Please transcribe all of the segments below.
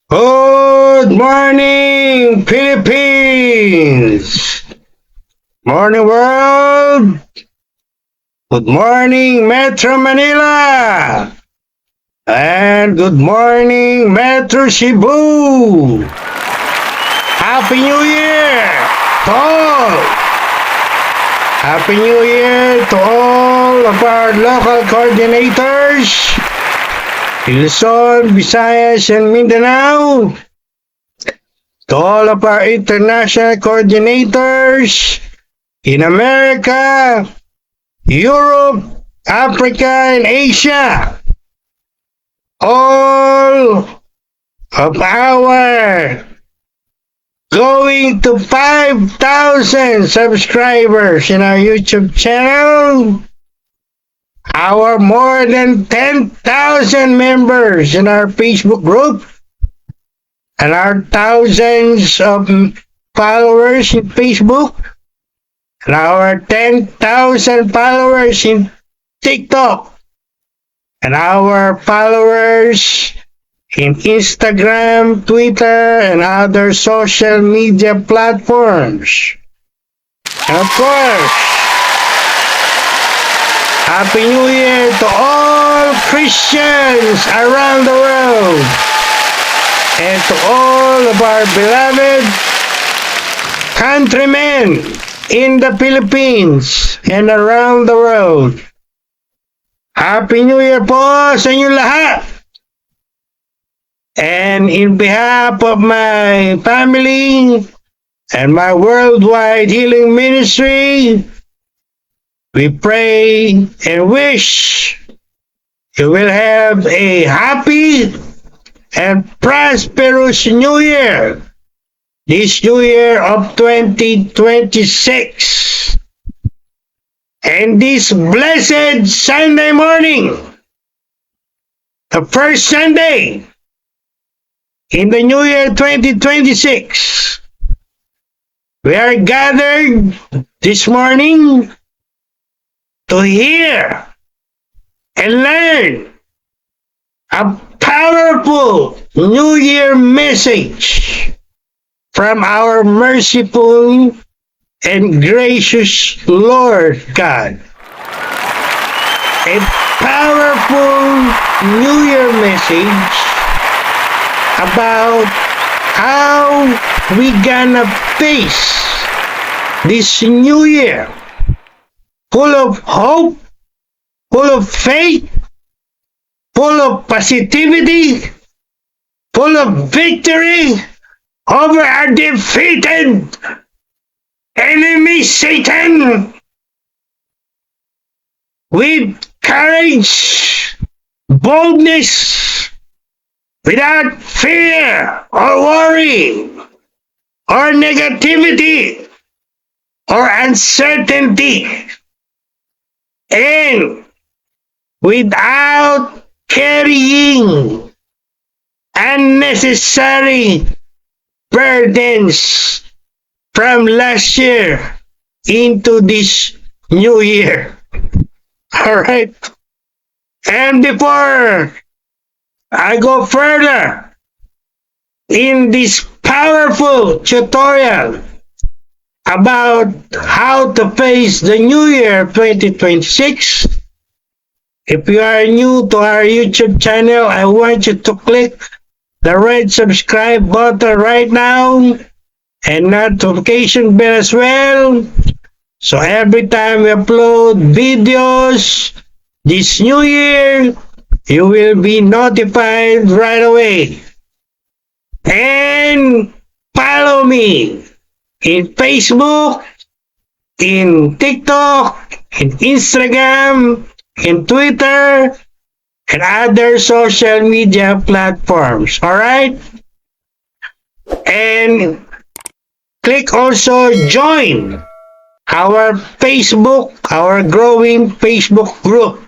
Good morning, Philippines! Morning, world! Good morning, Metro Manila! And good morning, Metro Cebu! Happy New Year to all! Happy New Year to all of our local coordinators, Luzon, Visayas, and Mindanao, to all of our international coordinators in America, Europe, Africa, and Asia, all of our going to 5,000 subscribers in our YouTube channel, our more than 10,000 members in our Facebook group, and our thousands of followers in Facebook, and our 10,000 followers in TikTok, and our followers in Instagram, Twitter, and other social media platforms. And of course, Happy New Year to all Christians around the world, and to all of our beloved countrymen in the Philippines and around the world. Happy New Year po sa inyo lahat! And in behalf of my family and my worldwide healing ministry, we pray and wish you will have a happy and prosperous New Year, this New Year of 2026. And this blessed Sunday morning, the first Sunday in the New Year 2026, we are gathered this morning to hear and learn a powerful New Year message from our merciful and gracious Lord God. A powerful New Year message about how we gonna face this new year, full of hope, full of faith, full of positivity, full of victory over our defeated enemy Satan, with courage, boldness, without fear or worry or negativity or uncertainty, and without carrying unnecessary burdens from last year into this new year. All right. And before I go further in this powerful tutorial about how to face the new year 2026, if you are new to our YouTube channel, I want you to click the red subscribe button right now and notification bell as well. So every time we upload videos this new year, you will be notified right away. And follow me in Facebook, in TikTok, in Instagram, in Twitter, and other social media platforms. Alright? And click also join our Facebook, our growing Facebook group.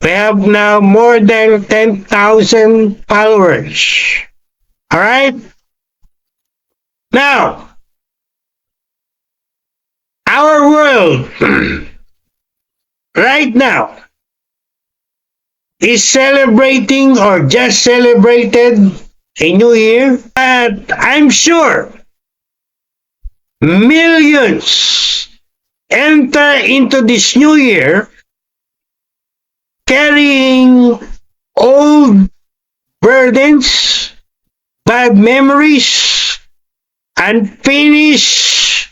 We have now more than 10,000 followers. Alright? Now, our world right now is celebrating or just celebrated a new year, but I'm sure millions enter into this new year carrying old burdens, bad memories, unfinished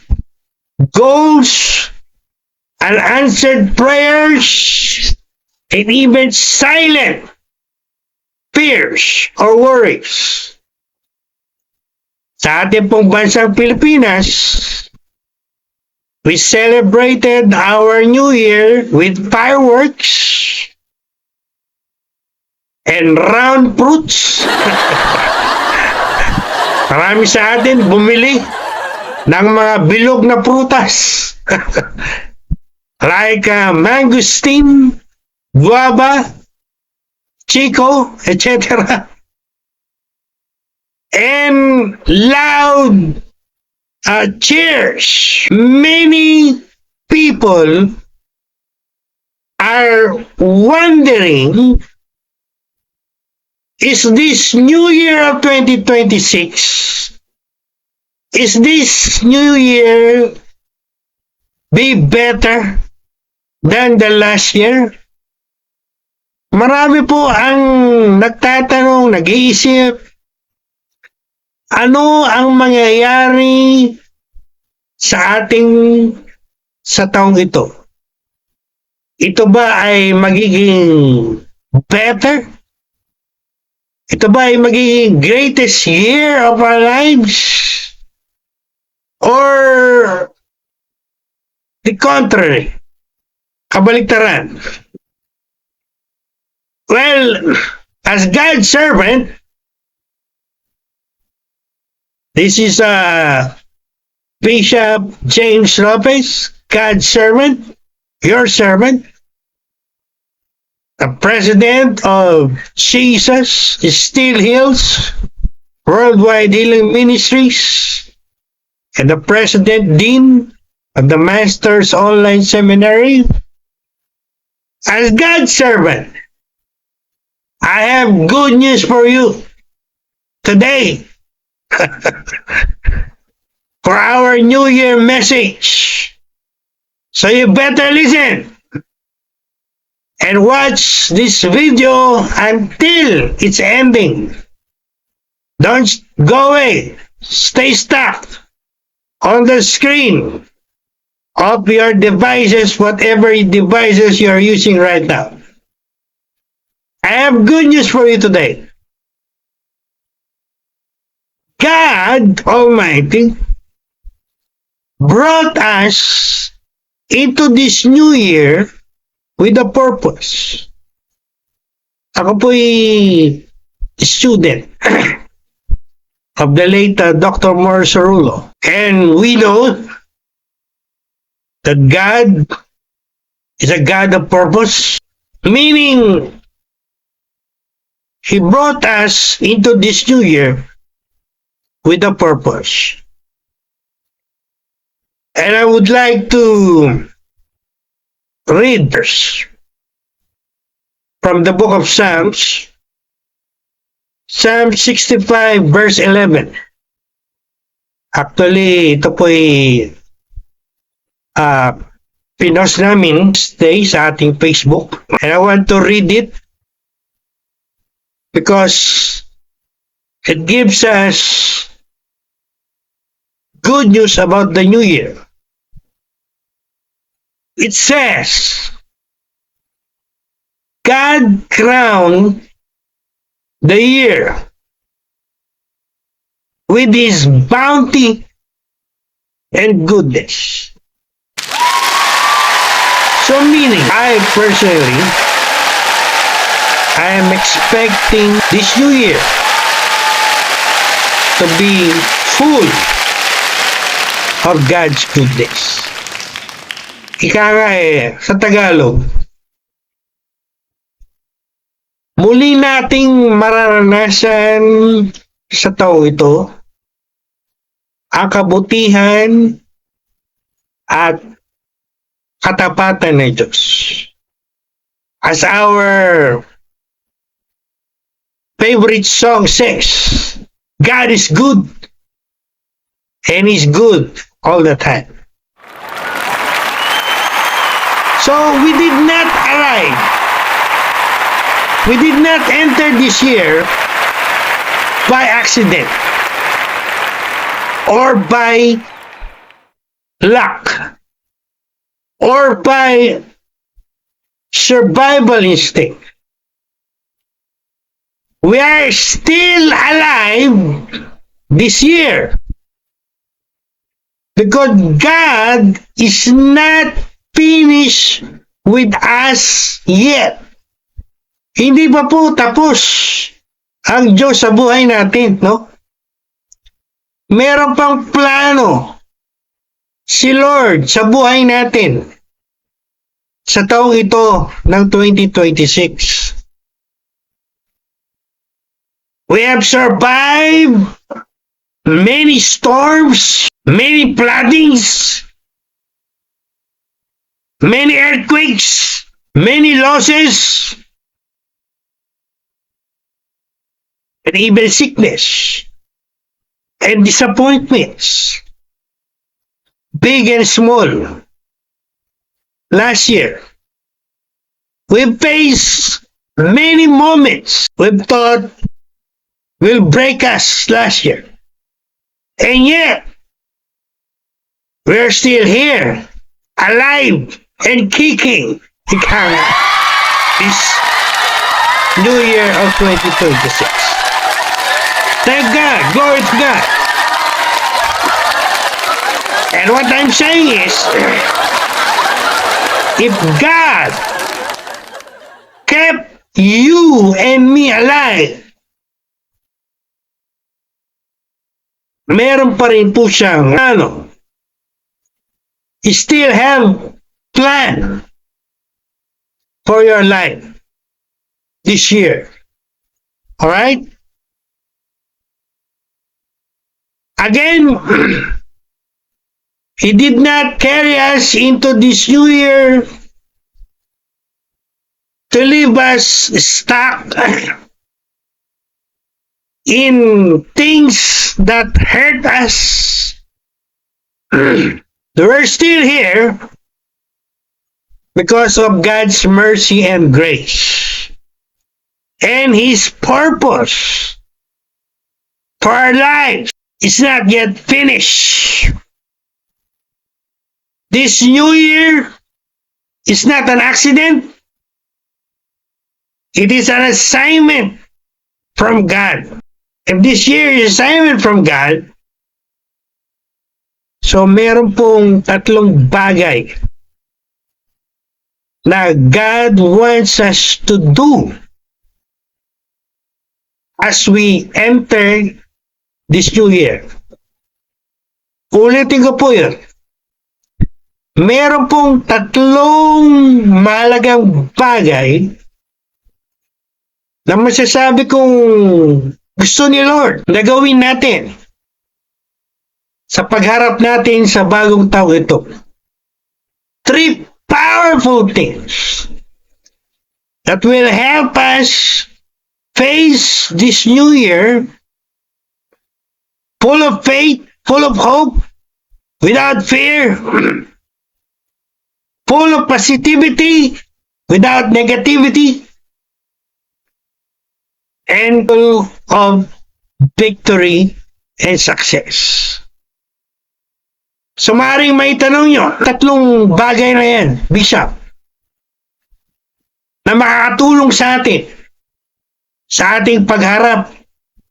goals, unanswered prayers, and even silent fears or worries. Sa ating pong bansang Pilipinas, we celebrated our New Year with fireworks and round fruits. Marami sa atin bumili ng mga bilog na prutas. Like mangosteen, guava, chico, etc. And loud cheers. Many people are wondering, is this New Year of 2026, is this New Year be better than the last year? Marami po ang nagtatanong, nag-iisip, ano ang mangyayari sa taong ito? Ito ba ay magiging better? Ito ba ay magiging greatest year of our lives? Or the contrary? Kabaliktaran. Well, as God's servant, this is Bishop James Lopez, God's servant, your servant, the president of Jesus Still Heals Worldwide Healing Ministries, and the president dean of the Masters Online Seminary. As God's servant, I have good news for you today. For our New Year message. So you better listen and watch this video until its ending. Don't go away. Stay stuck on the screen of your devices, whatever devices you are using right now. I have good news for you today. God Almighty brought us into this new year with a purpose. Ako po'y student of the late Dr. Morris Cerullo. And we know that God is a God of purpose, meaning He brought us into this new year with a purpose. And I would like to read from the book of Psalms, Psalm 65 verse 11. Actually, ito po'y pinost namin today sa ating Facebook. And I want to read it because it gives us good news about the new year. It says, God crowned the year with His bounty and goodness. So meaning, I am expecting this new year to be full of God's goodness. Ika nga sa Tagalog, muli nating mararanasan sa taong ito ang kabutihan at katapatan ng Diyos as our favorite song says, God is good, and He's good all the time. So we did not arrive. We did not enter this year by accident or by luck or by survival instinct. We are still alive this year because God is not finished with us yet. Hindi pa po tapos ang Diyos sa buhay natin, no? Meron pang plano si Lord sa buhay natin sa taong ito ng 2026. We have survived many storms, many floodings, many earthquakes, many losses, and even sickness and disappointments, big and small. Last year, we faced many moments we've thought will break us last year. And yet, we're still here, alive and kicking this new year of 2026. Thank God, glory to God. And what I'm saying is, if God kept you and me alive, meron pa rin po siyang you still have plan for your life this year. Alright? Again, He did not carry us into this new year to leave us stuck in things that hurt us. We're still here because of God's mercy and grace and His purpose for our lives is not yet finished. This new year is not an accident. It is an assignment from God. If this year is assignment from God, so meron pong tatlong bagay na God wants us to do as we enter this new year. Ulitin ko po yun. Meron pong tatlong mahalagang bagay na masasabi kong gusto ni Lord na gawin natin sa pagharap natin sa bagong taon ito. 3 powerful things that will help us face this new year full of faith, full of hope, without fear, full of positivity, without negativity, and full of victory and success. So maaaring may tanong nyo, tatlong bagay na yan, Bishop, na makakatulong sa atin sa ating pagharap,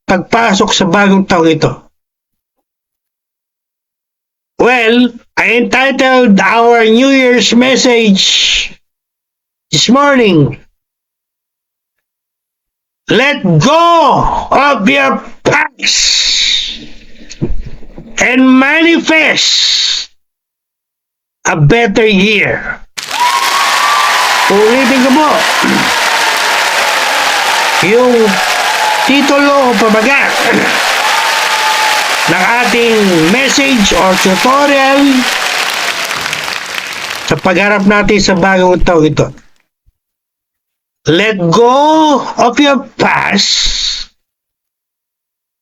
pagpasok sa bagong taon ito. Well, I entitled our New Year's message this morning, Let go of your past and manifest a better year. Ulitin ko po. Yung titulo o pabagat ng ating message or tutorial sa pagharap natin sa bagong taon ito. Let go of your past.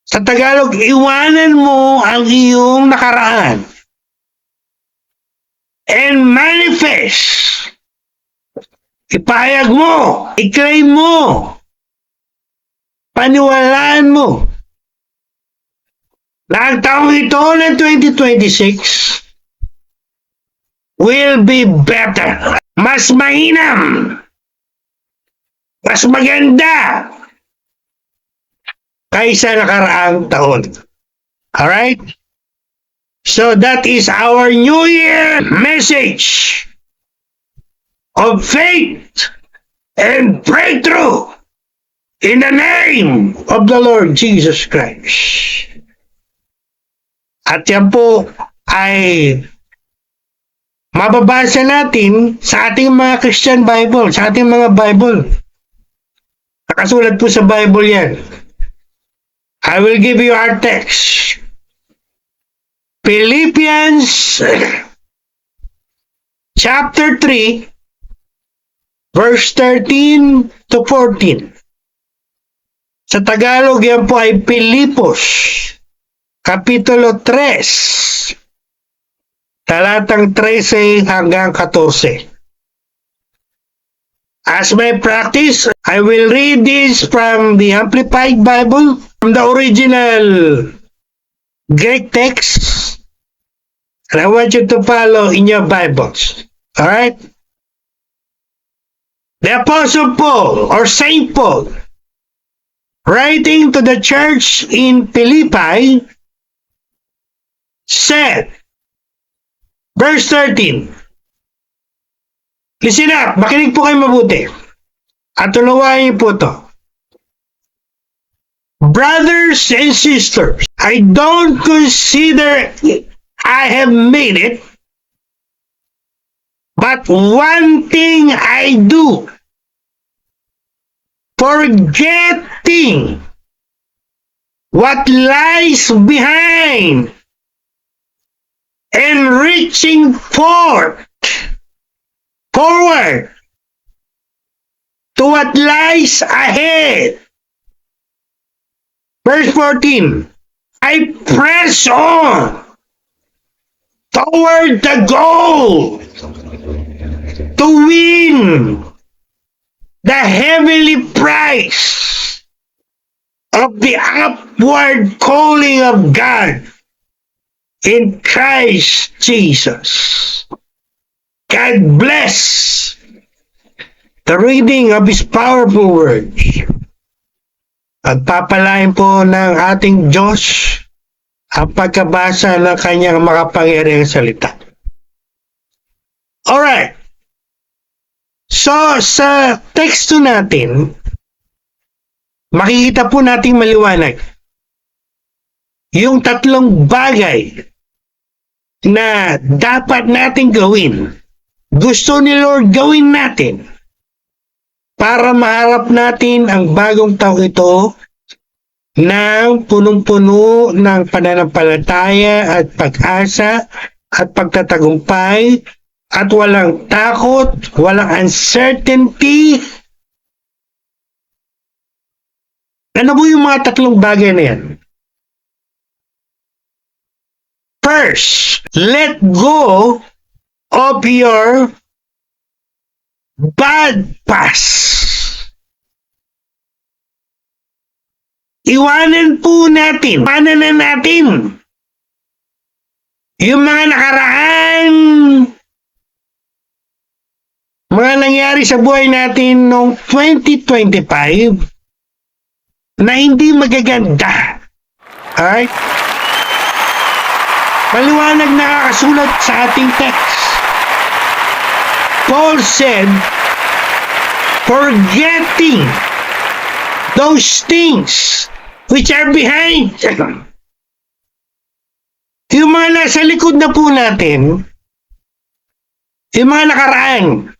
Sa Tagalog, iwanan mo ang iyong nakaraan. And manifest. Ipahayag mo. I-claim mo. Paniwalaan mo. Na ang taong ito ng 2026 will be better. Mas mainam. Mas maganda kaysa nakaraang taon. Alright? So that is our New Year message of faith and breakthrough in the name of the Lord Jesus Christ. At yan po ay mababasa natin sa ating mga Christian Bible, sa ating mga Bible. Nakasulat po sa Bible yan. I will give you our text. Philippians chapter 3, verse 13 to 14. Sa Tagalog, yan po ay Pilipos, Kapitulo 3, talatang 13 hanggang 14. As my practice, I will read this from the Amplified Bible, from the original Greek text. And I want you to follow in your Bibles. Alright? The Apostle Paul, or Saint Paul, writing to the church in Philippi, said, verse 13, listen up, makinig po kayo mabuti. At tunawain niyo po ito. Brothers and sisters, I don't consider I have made it, but one thing I do, forgetting what lies behind and reaching forward to what lies ahead. Verse 14, I press on toward the goal to win the heavenly prize of the upward calling of God in Christ Jesus. God bless the reading of His powerful words. At papalain po ng ating Diyos ang pagkabasa ng kanyang makapangyarihang salita. Alright. So, sa teksto natin, makikita po nating maliwanag yung tatlong bagay na dapat nating gawin. Gusto ni Lord gawin natin para maharap natin ang bagong taong ito ng punong-puno ng pananampalataya at pag-asa at pagtatagumpay at walang takot, walang uncertainty. Ano po yung mga tatlong bagay na yan? First, let go of your bad past. Iwanan po natin, iwanan na natin yung mga nakaraan, mga nangyari sa buhay natin noong 2025 na hindi magaganda. Alright? Maliwanag na nakakasulat sa ating text. Paul said, forgetting those things which are behind. Yung mga nasa likod na po natin, yung mga nakaraan,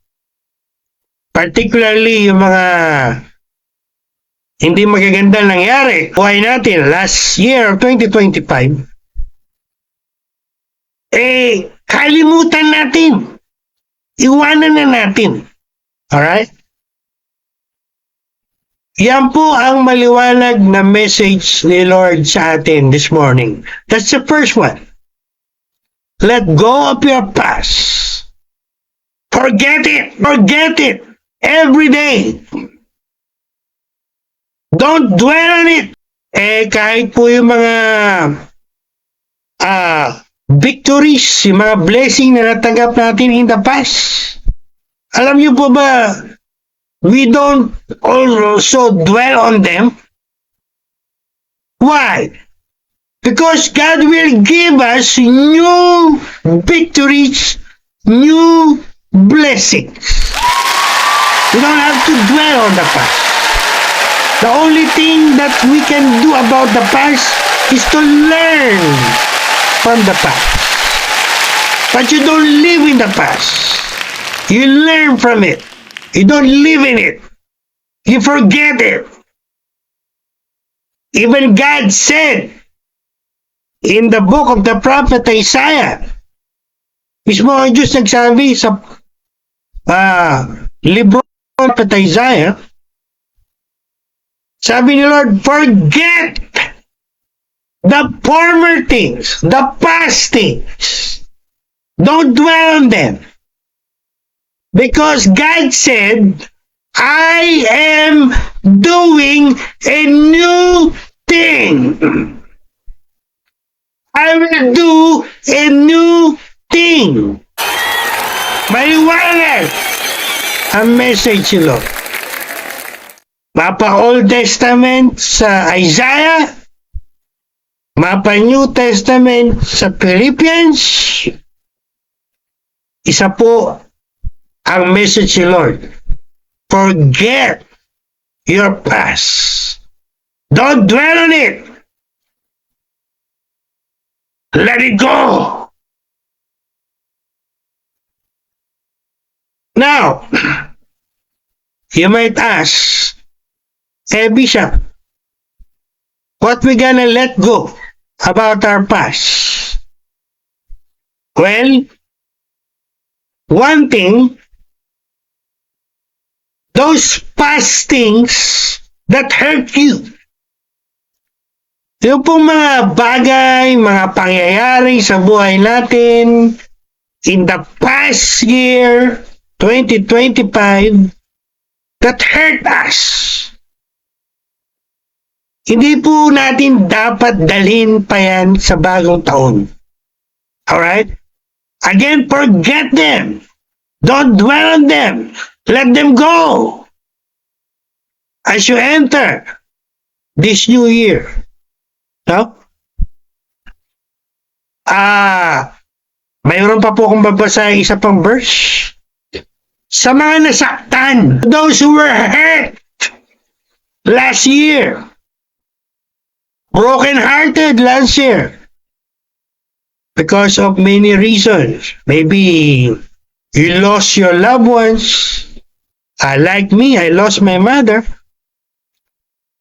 particularly yung mga hindi magagandang nangyari, buhay natin last year, 2025, kalimutan natin. Iwanan na natin. Alright? Yan po ang maliwanag na message ni Lord sa atin this morning. That's the first one. Let go of your past. Forget it. Forget it. Every day. Don't dwell on it. Kahit po yung mga victories, yung mga blessing na natanggap natin in the past. Alam niyo po ba, we don't also dwell on them. Why? Because God will give us new victories, new blessings. We don't have to dwell on the past. The only thing that we can do about the past is to learn from the past. But you don't live in the past. You learn from it. You don't live in it. You forget it. Even God said in the book of the prophet Isaiah, mismo ang Diyos nagsabi sa libro ng prophet Isaiah, sabi ni Lord, forget the former things, the past things. Don't dwell on them. Because God said, I am doing a new thing. I will do a new thing. Maliwanag ang message ni Lord. Mapa Old Testament sa Isaiah, mapa New Testament sa Philippians, isa po ang message ni Lord. Forget your past. Don't dwell on it. Let it go. Now, you might ask, Bishop, what we gonna let go about our past? Well, one thing, those past things that hurt you. Yung pong mga bagay, mga pangyayari sa buhay natin in the past year, 2025, that hurt us. Hindi po natin dapat dalhin pa yan sa bagong taon. Alright? Again, forget them. Don't dwell on them. Let them go. As you enter this new year. No? Mayroon pa po akong babasahin isa pang verse. Sa mga nasaktan, those who were hurt last year, broken-hearted last year, because of many reasons. Maybe you lost your loved ones. Like me, I lost my mother.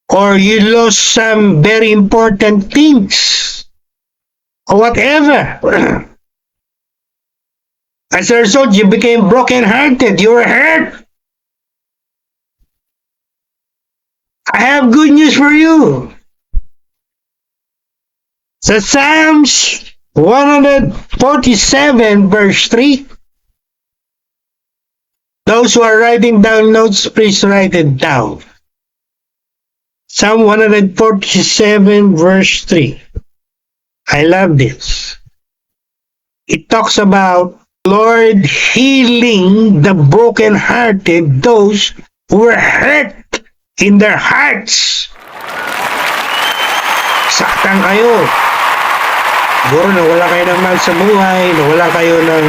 Or you lost some very important things. Or whatever. As a result, you became broken-hearted. You were hurt. I have good news for you. So Psalms 147 verse 3. Those who are writing down notes, please write it down. Psalm 147 verse 3. I love this. It talks about Lord healing the broken-hearted, those who were hurt in their hearts. Saktan kayo. Siguro nawala kayo ng mahal sa buhay, nawala kayo ng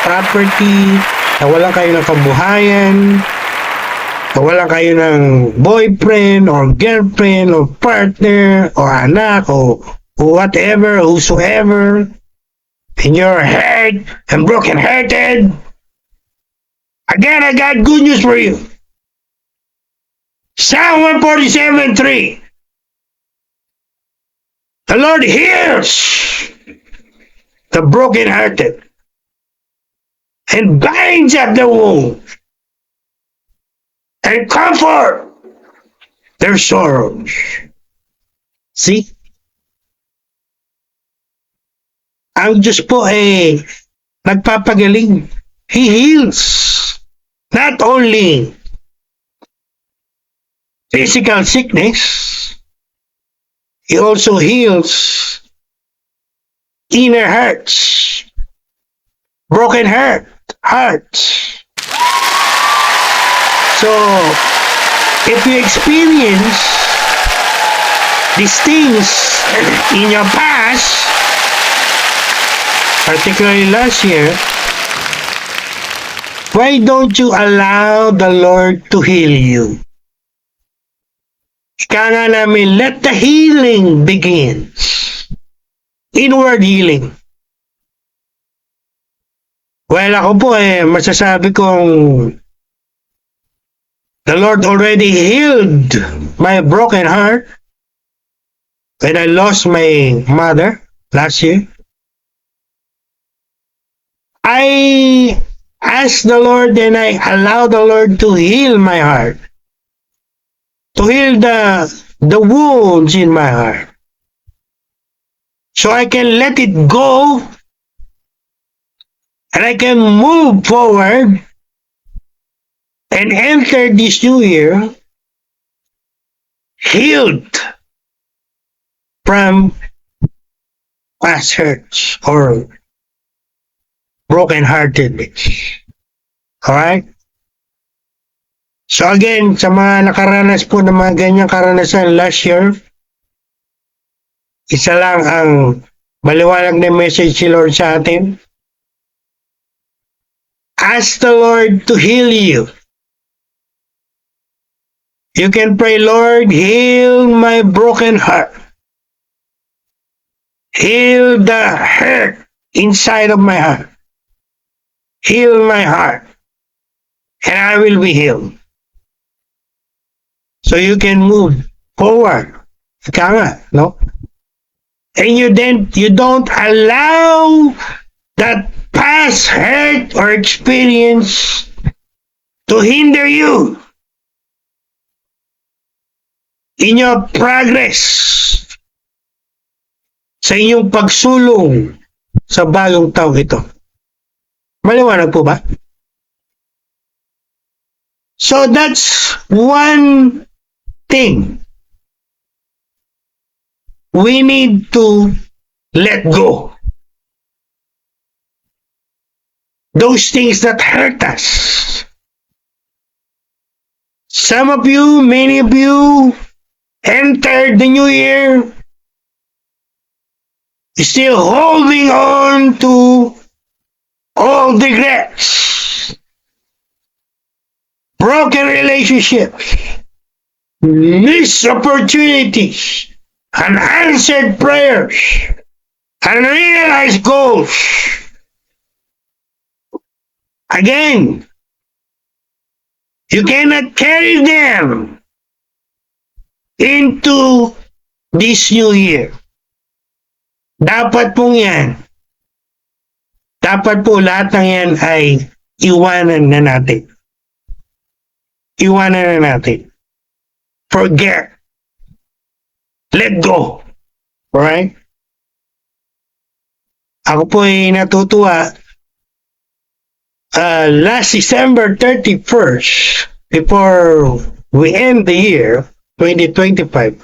property, nawala kayo ng kabuhayan, nawala kayo ng boyfriend or girlfriend or partner or anak or whatever, whosoever, and you're hurt and broken-hearted. Again, I got good news for you. Psalm 147:3. The Lord hears the broken-hearted and binds up the wound and comfort their sorrows. See? Ang Diyos po nagpapagaling. He heals. Not only physical sickness, He also heals inner hearts, broken hearts. So, if you experience these things in your past, particularly last year, why don't you allow the Lord to heal you? Ika nga namin, let the healing begin. Inward healing. Well, ako po masasabi kong the Lord already healed my broken heart when I lost my mother last year. I asked the Lord and I allowed the Lord to heal my heart. To heal the wounds in my heart. So I can let it go and I can move forward and enter this new year healed from past hurts or broken-heartedness. Alright? So again, sa mga nakaranas po ng mga ganyang karanasan last year, isa lang ang maliwanag na message si Lord sa atin. Ask the Lord to heal you. You can pray, Lord, heal my broken heart. Heal the hurt inside of my heart. Heal my heart. And I will be healed. So you can move forward. Ika nga, no? And you don't allow that past hurt or experience to hinder you in your progress sa inyong pagsulong sa bagong taong ito. Maliwanag po ba? So that's one thing we need to let go. Those things that hurt us. Some of you, many of you, entered the new year still holding on to old regrets, broken relationships, missed opportunities, unanswered prayers, unrealized goals. Again, you cannot carry them into this new year. Dapat pong yan. Dapat po lahat ng yan ay iwanan na natin. Iwanan na natin. Forget. Let go. Alright? Ako po ay natutuwa. Last December 31st, before we end the year, 2025,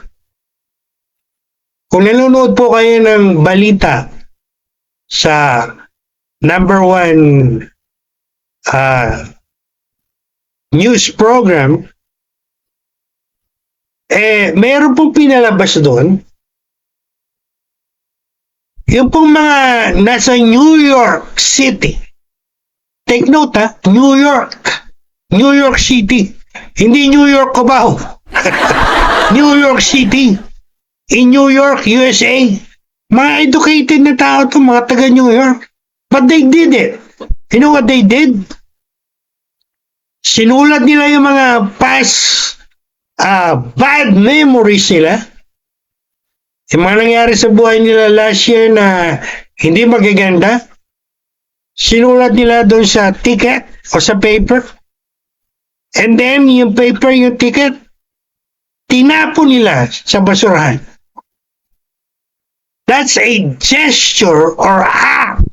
kung nanonood po kayo ng balita sa number 1 news program, meron pong pinalabas doon yung pong mga nasa New York City. Take note New York City, hindi New York Cubao. New York City, in New York, USA. Mga educated na tao to, mga taga New York. But they did it. You know what they did? Sinulat nila yung mga past bad memories nila. Yung mga nangyari sa buhay nila last year na hindi magaganda. Sinulat nila doon sa ticket o sa paper. And then, yung paper, yung ticket, tinapon nila sa basurahan. That's a gesture or act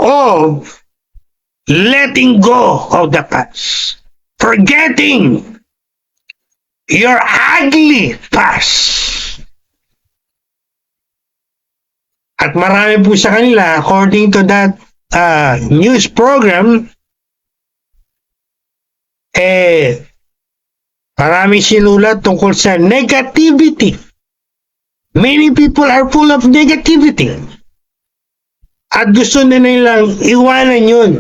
of letting go of the past. Forgetting your ugly past. At marami po sa kanila, according to that news program, maraming sinulat tungkol sa negativity. Many people are full of negativity. At gusto na nilang iwanan yun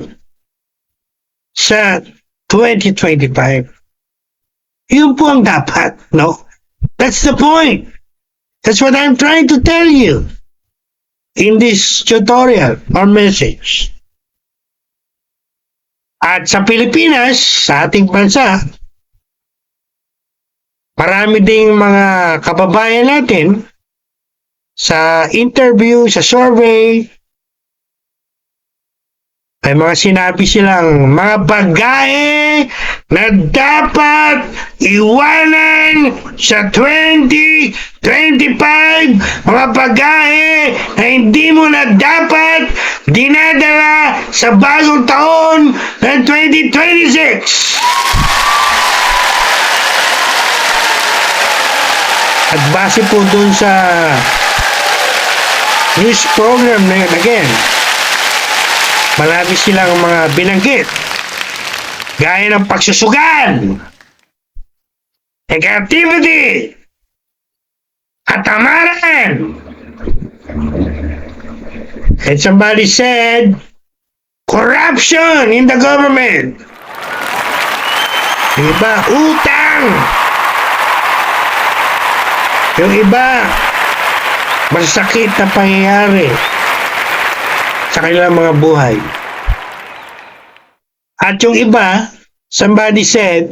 sa 2025. Yun po ang dapat, no? That's the point. That's what I'm trying to tell you in this tutorial or message. At sa Pilipinas, sa ating bansa, marami ding mga kababayan natin sa interview, sa survey, may mga sinabi silang mga bagay na dapat iwanan sa 2025, mga bagay na hindi mo na dapat dinadala sa bagong taon ng 2026. At base po dun sa news program na yun, again, marami silang mga binanggit. Gaya ng pagsusugan, negativity, katamaran. And somebody said, corruption in the government. Yung iba, utang. Yung iba, masakit na pangyayari sa kanilang mga buhay. At yung iba, somebody said,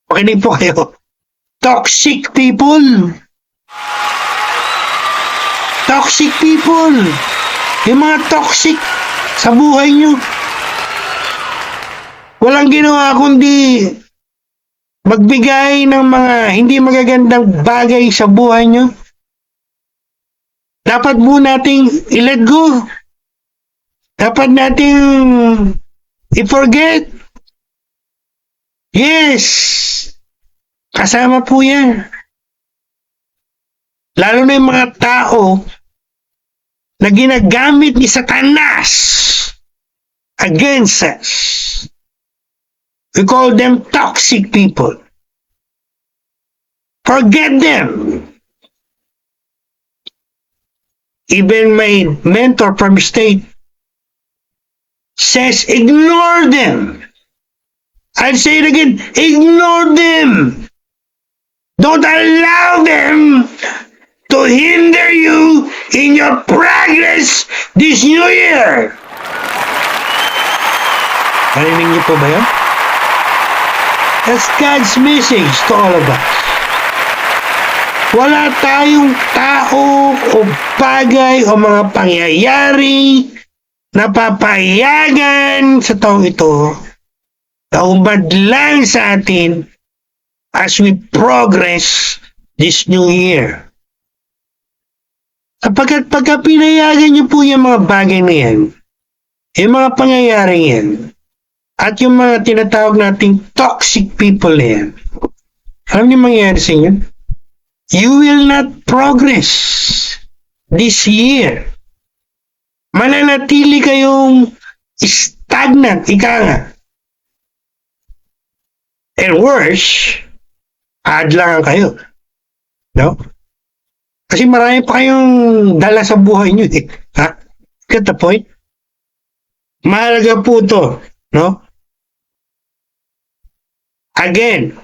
makinig po kayo, toxic people. Toxic people. Yung mga toxic sa buhay nyo. Walang ginawa kundi magbigay ng mga hindi magagandang bagay sa buhay nyo. Dapat mo nating i-let go. Dapat nating i-forget. Yes. Kasama po yan. Lalo na yung mga tao na ginagamit ni Satanas against us. We call them toxic people. Forget them. Even my mentor from state says, ignore them. I'll say it again, ignore them. Don't allow them to hinder you in your progress this new year. Narinig niyo po ba yun? That's God's message to all of us. Wala tayong tao o bagay o mga pangyayari na papayagan sa taong ito na umadlang sa atin as we progress this new year. Sapagkat pagka pinayagan niyo po yung mga bagay na yan, yung mga pangyayari yan, at yung mga tinatawag nating toxic people na yan, alam niyo mangyayari sa inyo? You will not progress this year. Mananatili kayong stagnant, ika nga. And worse, adlangan kayo. No? Kasi marami pa kayong dala sa buhay nyo. Ha? Get the point? Mahalaga po ito. No? Again,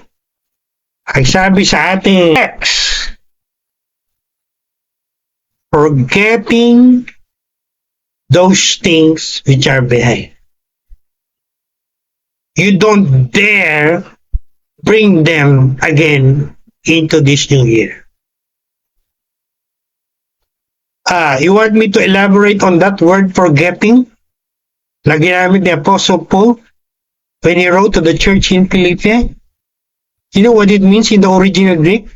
ang sabi sa ating text, forgetting those things which are behind. You don't dare bring them again into this new year. You want me to elaborate on that word forgetting? Na ginamit ni Apostle Paul when he wrote to the church in Philippi? You know what it means in the original Greek?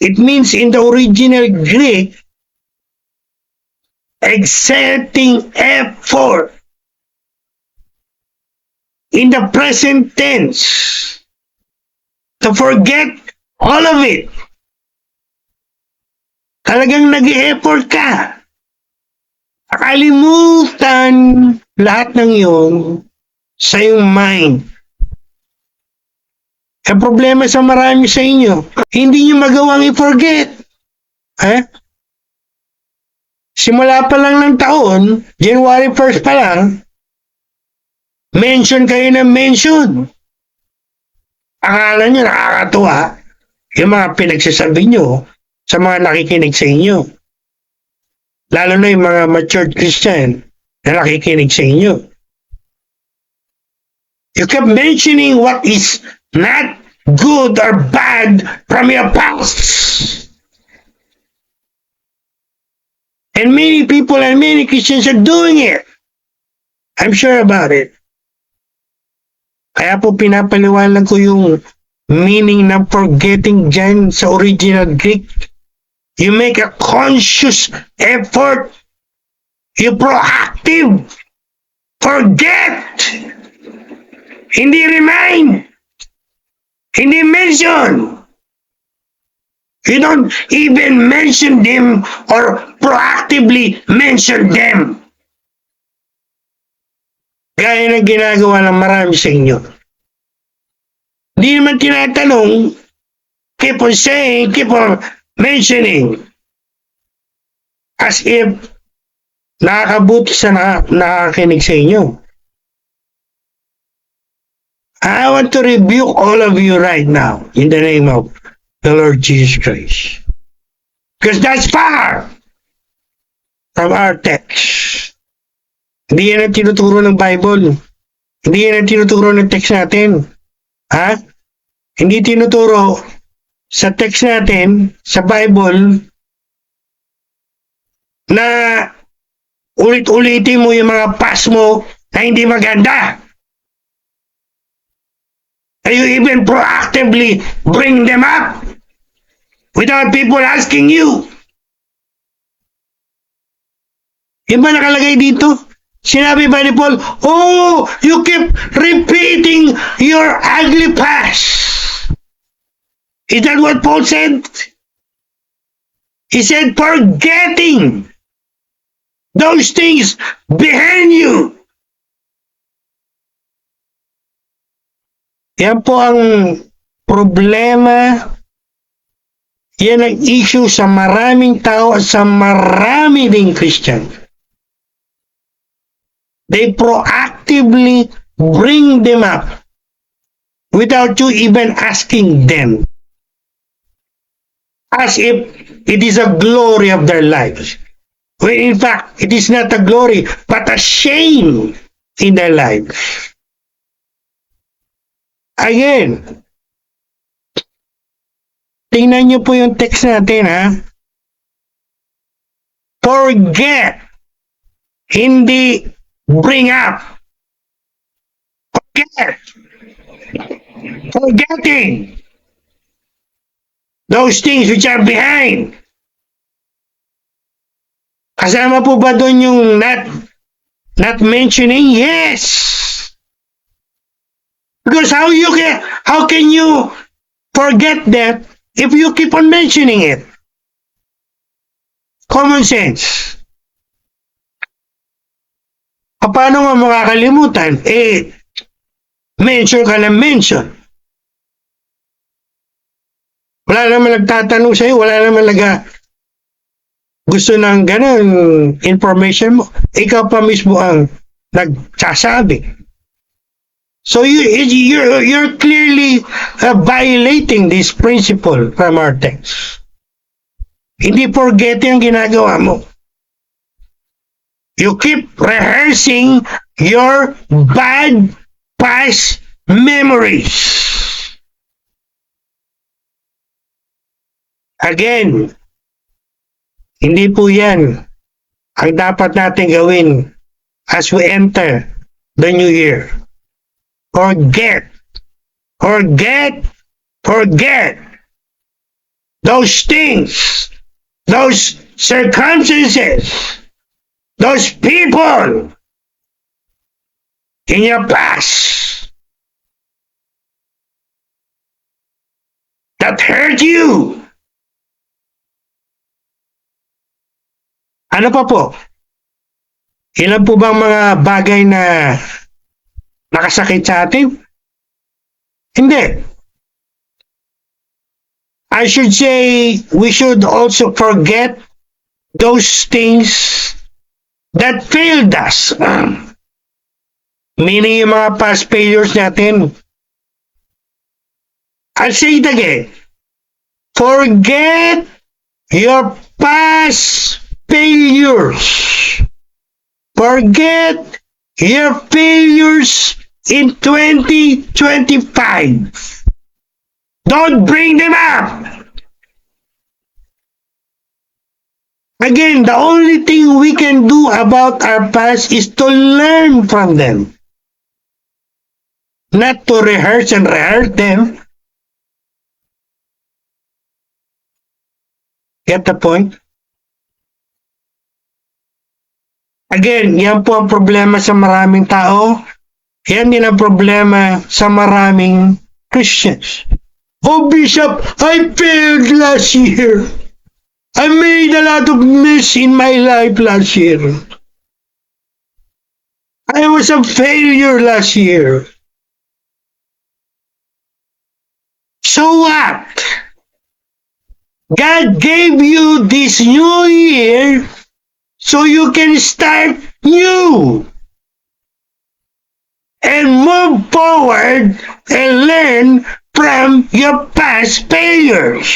It means in the original Greek, exerting effort in the present tense to forget all of it. Talagang nag-e-effort ka. Nakalimutan lahat ng yun sa iyong mind. Ang problema sa marami sa inyo, hindi nyo magawang i-forget. Simula pa lang ng taon, January 1st pa lang, mention kayo ng mention. Akala nyo nakakatuwa yung mga pinagsasabi nyo sa mga nakikinig sa inyo. Lalo na yung mga matured Christian na nakikinig sa inyo. You kept mentioning what is not good or bad from your past. And many people and many Christians are doing it. I'm sure about it. Kaya po pinapaliwanag ko yung meaning ng forgetting dyan sa original Greek. You make a conscious effort. You proactive. Forget. Hindi remind. Hindi mention. You don't even mention them or proactively mention them. Gaya ng ginagawa ng marami sa inyo. Hindi naman tinatanong, keep on saying, keep on mentioning. As if nakakabuti sa nakakinig sa inyo. I want to rebuke all of you right now in the name of the Lord Jesus Christ. Because that's far from our text. Hindi yan ang tinuturo ng Bible. Hindi yan ang tinuturo ng text natin. Hindi tinuturo sa text natin, sa Bible, na ulit-ulitin mo yung mga past mo na hindi maganda. You even proactively bring them up without people asking you. Yung ba nakalagay dito? Sinabi ba ni Paul, oh, you keep repeating your ugly past. Is that what Paul said? He said, forgetting those things behind you. Yan po ang problema. Yan ang issue sa maraming tao at sa marami ding Christian. They proactively bring them up without you even asking them. As if it is a glory of their lives. When in fact, it is not a glory, but a shame in their lives. Again, tingnan niyo po yung text natin, Forget. Hindi bring up. Forget. Forgetting those things which are behind. Kasama po ba doon yung not mentioning? Yes. Because how can you forget that if you keep on mentioning it? Common sense. Paano nga makakalimutan? Mention ka ng mention. Wala naman nagtatanong sa'yo, wala naman gusto ng ganun information mo. Ikaw pa mismo ang nagsasabi. So you're clearly violating this principle from our text. Hindi forgetting ang ginagawa mo. You keep rehearsing your bad past memories. Again, hindi po yan ang dapat natin gawin as we enter the new year. Forget, forget, forget those things, those circumstances, those people in your past that hurt you. Ano pa po? Ilan po bang mga bagay na nakasakit sa atin? Hindi. I should say we should also forget those things that failed us. Meaning yung mga past failures natin. I'll say it again. Forget your past failures. Forget your failures in 2025. Don't bring them up. Again, the only thing we can do about our past is to learn from them. Not to rehearse and rehearse them. Get the point? Again, yan po ang problema sa maraming tao. Yan din ang problema sa maraming Christians. Oh, Bishop, I failed last year. I made a lot of mess in my life last year. I was a failure last year. So what? God gave you this new year so you can start new and move forward and learn from your past failures.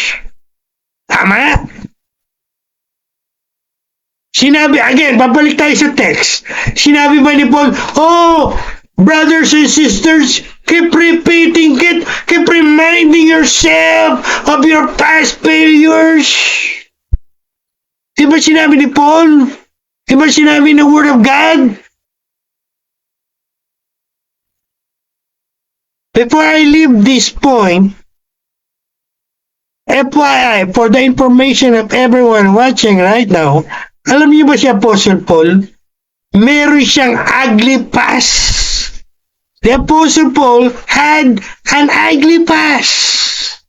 Tama? Sinabi, again, babalik tayo sa text. Sinabi ba ni Paul, oh, brothers and sisters, keep repeating, keep reminding yourself of your past failures. Di ba sinabi ni Paul? Di ba sinabi ng Word of God? Before I leave this point, FYI, for the information of everyone watching right now, alam niyo ba si Apostle Paul? Meron siyang ugly past. The Apostle Paul had an ugly past.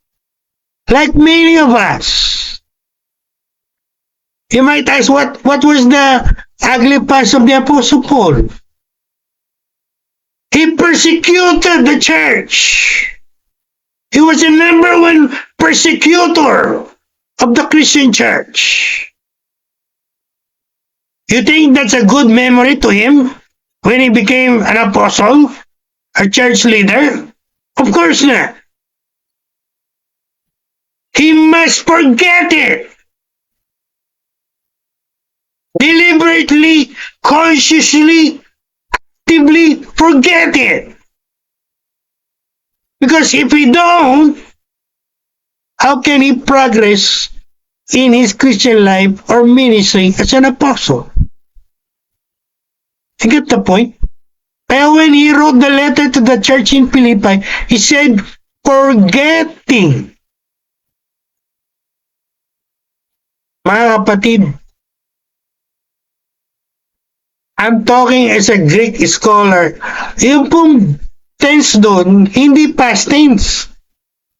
Like many of us. You might ask, what was the ugly past of the Apostle Paul? He persecuted the church. He was the number one persecutor of the Christian church. You think that's a good memory to him when he became an apostle, a church leader? Of course not. He must forget it. Deliberately, consciously, actively forget it. Because if he don't, how can he progress in his Christian life or ministry as an apostle? You get the point? And when he wrote the letter to the church in Philippi, he said, forgetting. Mga kapatid, I'm talking as a Greek scholar. Yung pong tense doon, hindi past tense.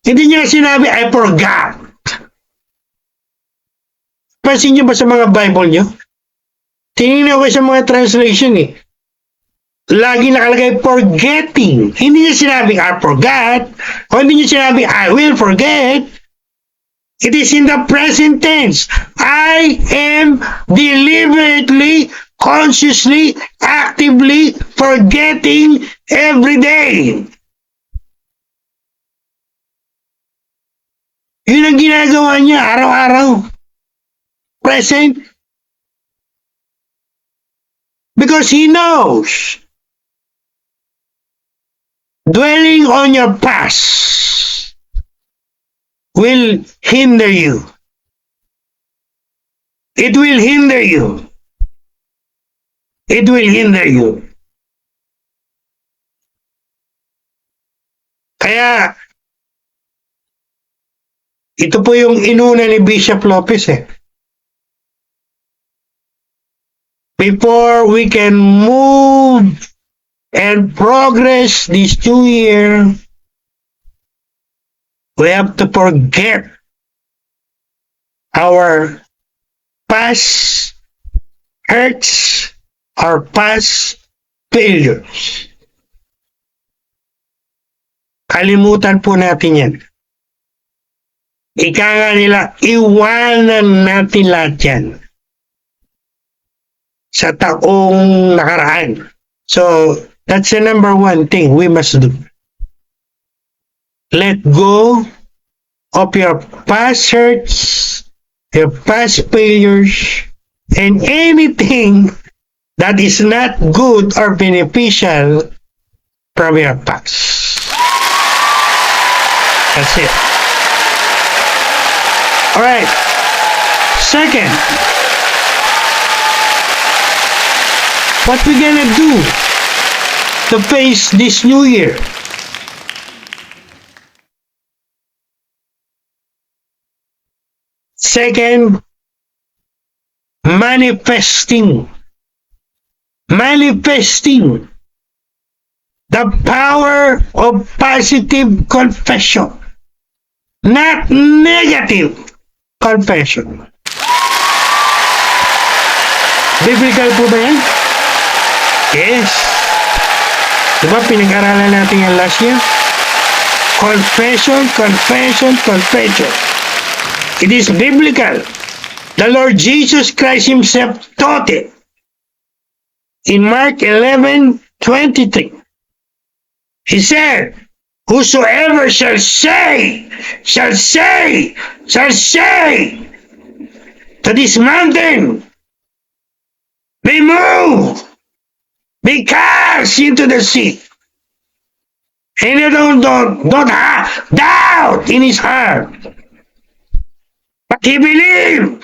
Hindi niya sinabi, I forgot. Pansin niyo ba sa mga Bible niyo? Tingnan ko sa mga translation eh. Lagi nakalagay forgetting. Hindi niya sinabi, I forgot. O hindi niya sinabi, I will forget. It is in the present tense. I am deliberately, consciously, actively forgetting every day. Yun ang ginagawa niya araw-araw. Present. Because he knows dwelling on your past will hinder you. It will hinder you. It will hinder you. Kaya, ito po yung inuna ni Bishop Lopez eh. Before we can move and progress this new year, we have to forget our past hurts, our past failures. Kalimutan po natin yan. Ika nga nila, iwanan natin lahat yan sa taong nakaraan. So, that's the number one thing we must do. Let go of your past hurts, your past failures, and anything that is not good or beneficial from your past. That's it. Alright. Second, what we gonna do to face this new year? Second, manifesting. Manifesting the power of positive confession, not negative confession. Biblical po ba yan? Yes. Diba pinag-aralan natin yan last year? Confession, confession, confession. It is biblical. The Lord Jesus Christ Himself taught it. In Mark 11:23, He said, whosoever shall say to this mountain, be moved, be cast into the sea. And you don't have doubt in his heart. But he believed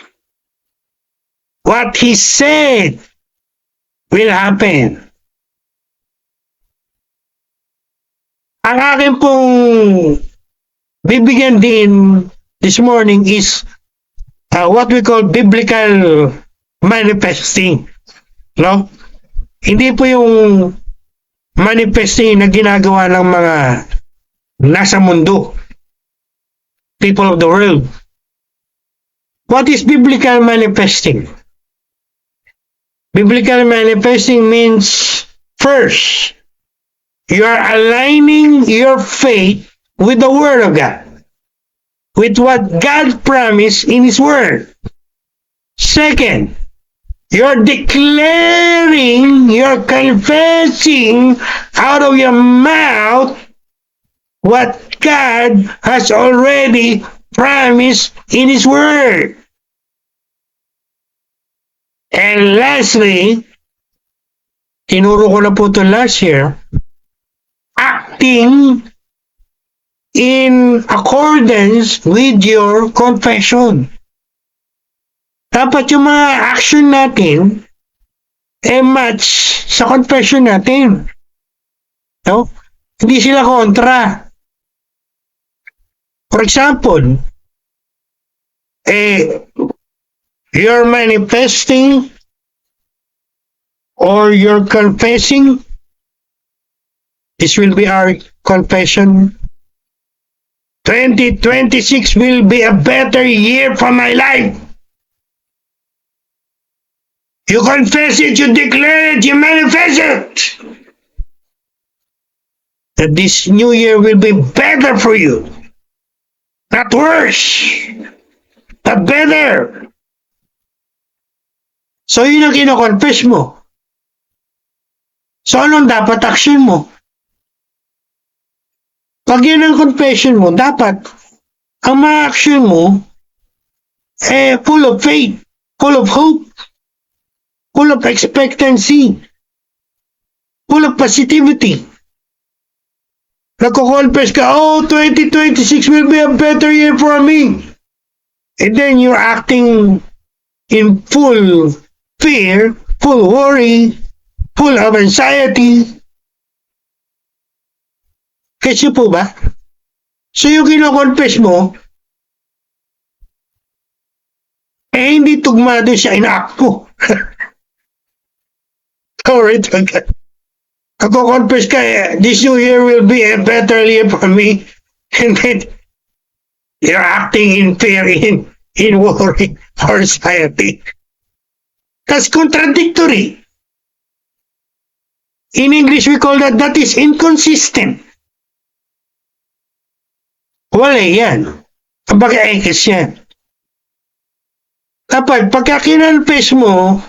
what he said will happen. Ang akin pong bibigyan din this morning is what we call biblical manifesting. No? Hindi po yung manifesting na ginagawa ng mga nasa mundo, people of the world. What is biblical manifesting? Biblical manifesting means, first, you are aligning your faith with the Word of God, with what God promised in His Word. Second, you're declaring, you're confessing out of your mouth what God has already promised in His Word. And lastly, tinuro ko na po ito last year, acting in accordance with your confession. Dapat yung mga action natin match sa confession natin. No? Hindi sila kontra. For example, you're manifesting or you're confessing. This will be our confession. 2026 will be a better year for my life. You confess it, you declare it, you manifest it. That this new year will be better for you. Not worse, but better. So yun ang kino-confess mo. So anong dapat action mo? Pag yun ang confession mo, dapat ang mga action mo full of faith, full of hope, full of expectancy, full of positivity. Nagko-confess ka, 2026 will be a better year for me. And then you're acting in full fear, full worry, full of anxiety. Kasi po ba? So yung kinoconfess mo, hindi tugma doon sa inact mo. Alright, ako confess ka, this new year will be a better year for me. And then, you're acting in fear, in worry, or anxiety. That's contradictory. In English, we call that is inconsistent. Wala yan. Pagka-ekis yan. Dapat, pagka kinonfess mo,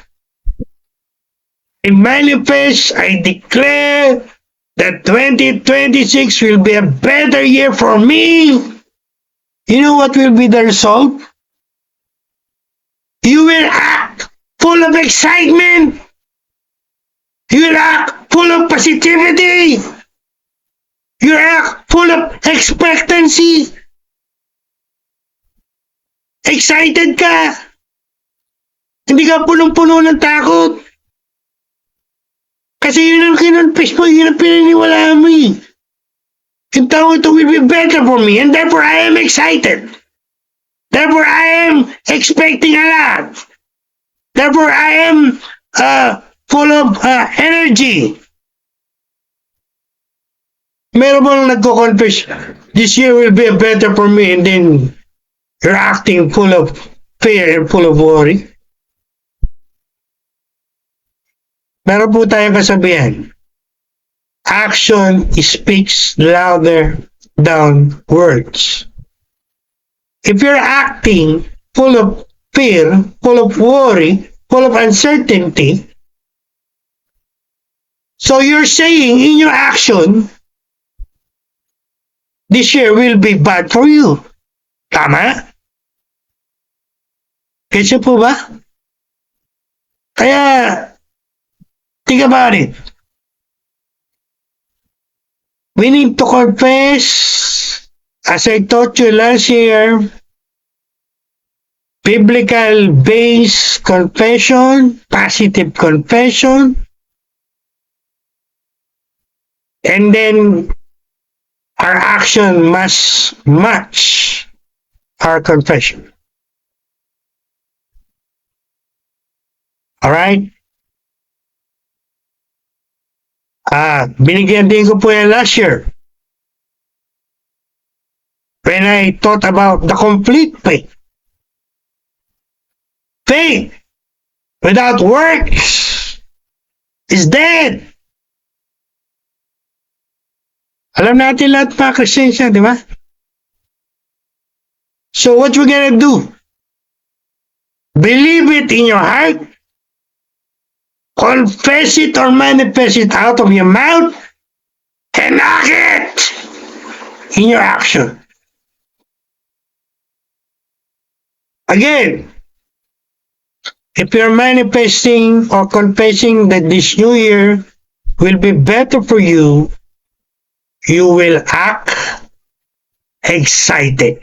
I manifest, I declare that 2026 will be a better year for me. You know what will be the result? You will act full of excitement. You will act full of positivity. You will act full of expectancy. Excited ka. Hindi ka punong-puno ng takot. Kasi yun ang kinonfess mo, yun ang pinaniwalaan mo eh. Yung taong ito will be better for me, and therefore I am excited. Therefore I am expecting a lot. Therefore I am full of energy. Meron bang nagko-confess, this year will be better for me, and then you're acting full of fear and full of worry? Meron po tayong kasabihan, action speaks louder than words. If you're acting full of fear, full of worry, full of uncertainty, so you're saying in your action, this year will be bad for you. Tama? Kaya po ba? Kaya, think about it. We need to confess, as I taught you last year, biblical-based confession, positive confession, and then our action must match our confession. Alright? Binigyan din ko po yan last year when I taught about the complete faith. Faith without works is dead. Alam natin lahat mga Kristiyensya, di ba? So what we gonna do? Believe it in your heart, confess it or manifest it out of your mouth, and act it in your action. Again, if you're manifesting or confessing that this new year will be better for you, you will act excited.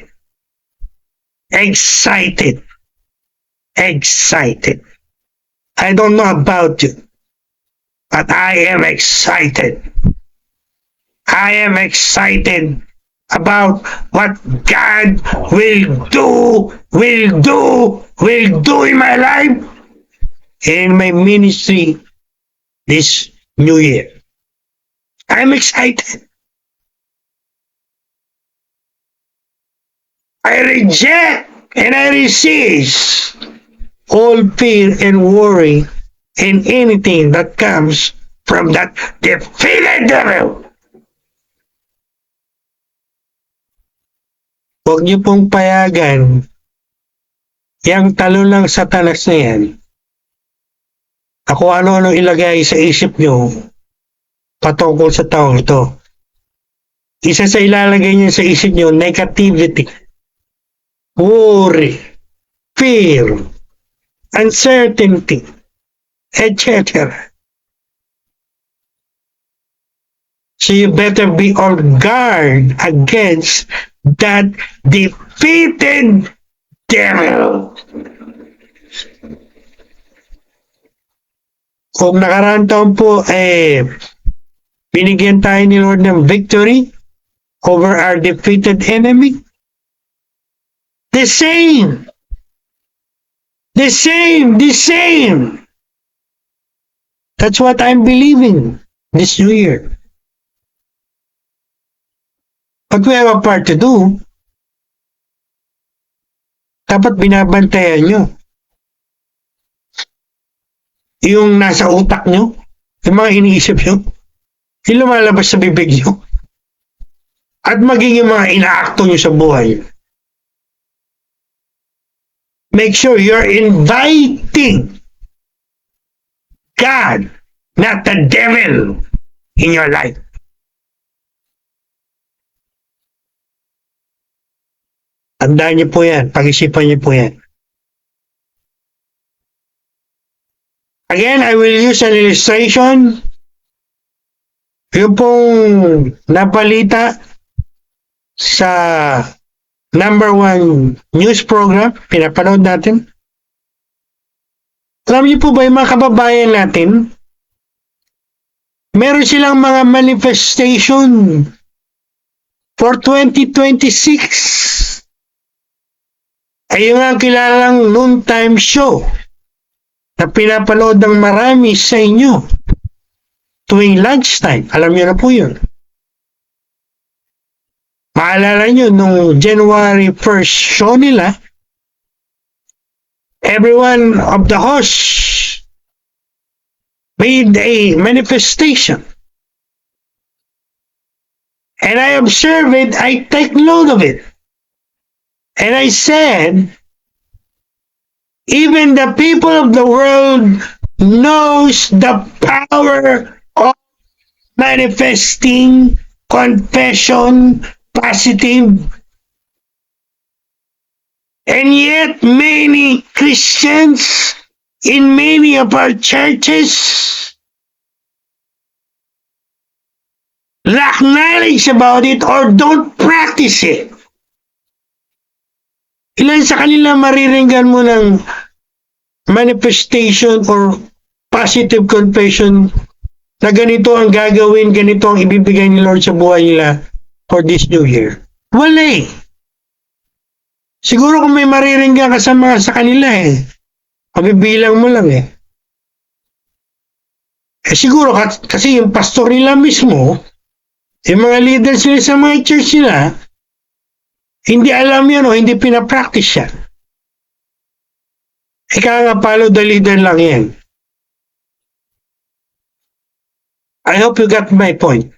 Excited. Excited. I don't know about you, but I am excited. I am excited about what God will do in my life, in my ministry this new year. I'm excited. I reject and I resist all fear and worry and anything that comes from that defeated devil. Huwag niyo pong payagan yung talo ng Satanas na yan. Ako ano-ano ilagay sa isip niyo patungkol sa taong ito. Isa sa ilalagay niyo sa isip niyo, negativity, worry, fear, uncertainty, etc. So you better be on guard against that defeated devil. Kung nakaraan taon po, binigyan tayo ni Lord ng victory, over our defeated enemy? The same. The same. The same. That's what I'm believing this new year. But we have a part to do. Dapat binabantayan nyo yung nasa utak nyo, yung mga iniisip nyo, yung lumalabas sa bibig nyo, at maging yung mga inaakto nyo sa buhay. Make sure you're inviting God, not the devil, in your life. Tandaan niyo po yan. Pag-isipan niyo po yan. Again, I will use an illustration. Yung pong napalita sa #1 news program, pinapanood natin. Alam niyo po ba yung mga kababayan natin, meron silang mga manifestation for 2026. Ayun nga kilalang noontime show na pinapanood ng marami sa inyo tuwing lunchtime. Alam niyo na po yun. Maalala niyo, nung January 1st show nila, everyone of the host made a manifestation. And I observe it, I take note of it. And I said, even the people of the world knows the power of manifesting confession positive. And yet many Christians in many of our churches lack knowledge about it or don't practice it. Ilan sa kanila mariringgan mo ng manifestation or positive confession na ganito ang gagawin, ganito ang ibibigay ni Lord sa buhay nila for this new year? Wala eh. Siguro kung may mariringgan ka sa mga sa kanila eh, mabibilang mo lang eh. Siguro kasi yung pastor nila mismo, yung mga leaders nila sa mga church nila, hindi alam yan o hindi pinapractice yan. Ika nga follow the leader lang yan. I hope you got my point.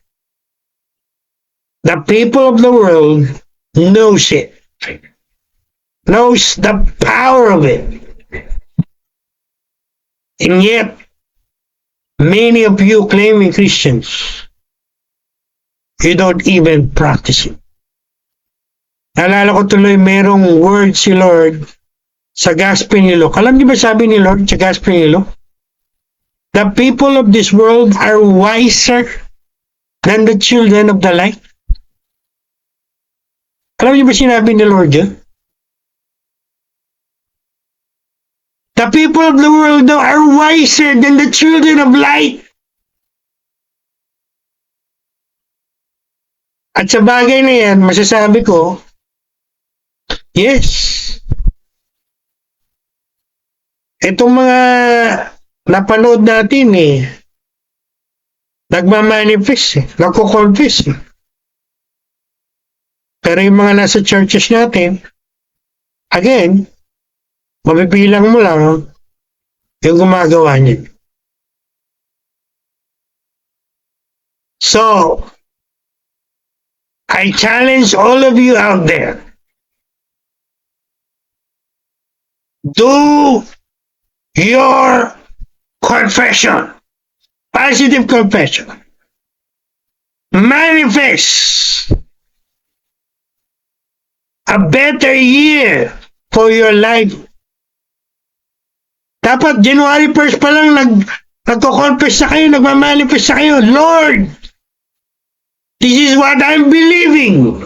The people of the world knows it. Knows the power of it. And yet, many of you claiming Christians, you don't even practice it. Naalala ko tuloy, merong word si Lord sa Gospel ni Luke. Alam niyo ba sabi ni Lord sa Gospel ni Luke? The people of this world are wiser than the children of the light. Alam niyo ba sinabi ni Lord yun? The people of the world are wiser than the children of light. At sa bagay na yan, masasabi ko, yes. Itong mga napanood natin eh, nagmamanifest eh, nagko-confess eh. Pero yung mga nasa churches natin, again, mabibilang mo lang yung gumagawa niya. So, I challenge all of you out there, do your confession, positive confession, manifest a better year for your life. Dapat January 1st pa lang nagko-confess na kayo, nagmamanifest na kayo, Lord, this is what I'm believing.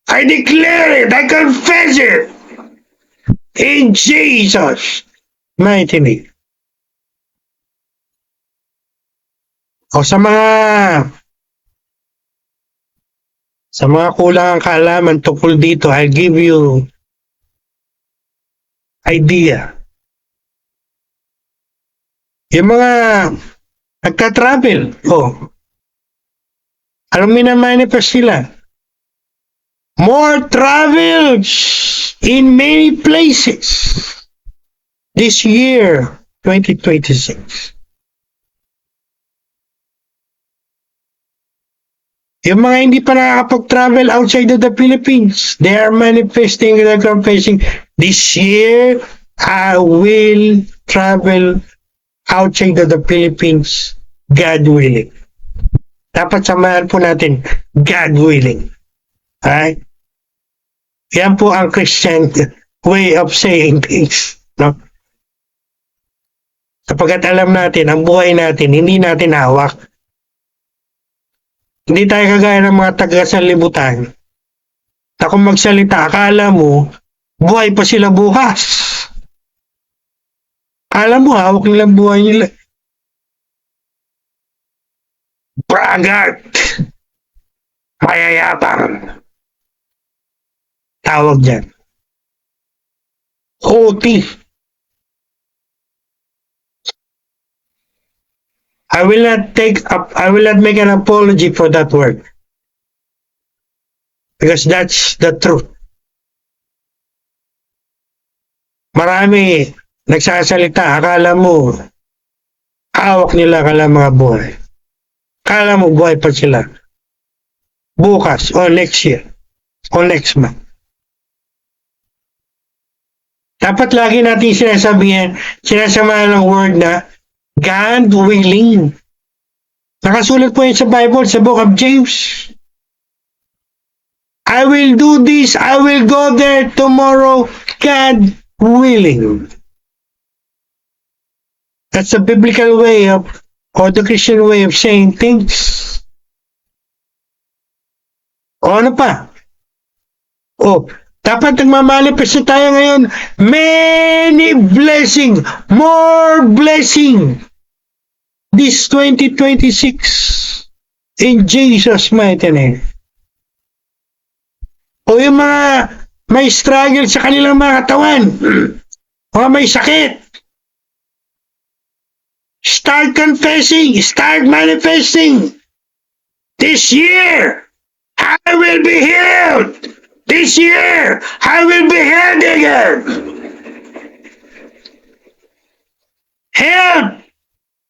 I declare it, I confess it. In Jesus' mighty name. O sa mga Sa mga kulang ang kaalaman tungkol dito, I'll give you idea. Yung mga nagka-travel, alam mo na manifest sila. More travels in many places this year, 2026. Yung mga hindi pa nakakapag-travel outside of the Philippines, they are manifesting, they're confessing, this year, I will travel outside of the Philippines, God willing. Dapat samahan po natin, God willing. Alright? Yan po ang Christian way of saying things. No? Sapagkat alam natin, ang buhay natin, hindi natin hawak. Hindi tayo kagaya ng mga taga-sanlibutan na kung magsalita, akala mo, buhay pa sila bukas. Akala mo, hawak nilang buhay nila. Braggart. Mayayabang. Tawag dyan. Haughty. I will not make an apology for that word. Because that's the truth. Marami nagsasalita, akala mo, hawak nila mga buhay. Akala mo buhay pa sila. Bukas, o next year, o next month. Dapat lagi natin sinasamahan ng word na God willing. Nakasulat po yun sa Bible, sa book of James. I will do this, I will go there tomorrow, God willing. That's the biblical way of, or the Christian way of saying things. O ano pa? Dapat nagmamanifest tayo ngayon. Many blessing, more blessing. This 2026 in Jesus' mighty name. O yung mga may struggle sa kanilang mga katawan, mga may sakit, start confessing, start manifesting. This year, I will be healed. This year, I will be healed again. Help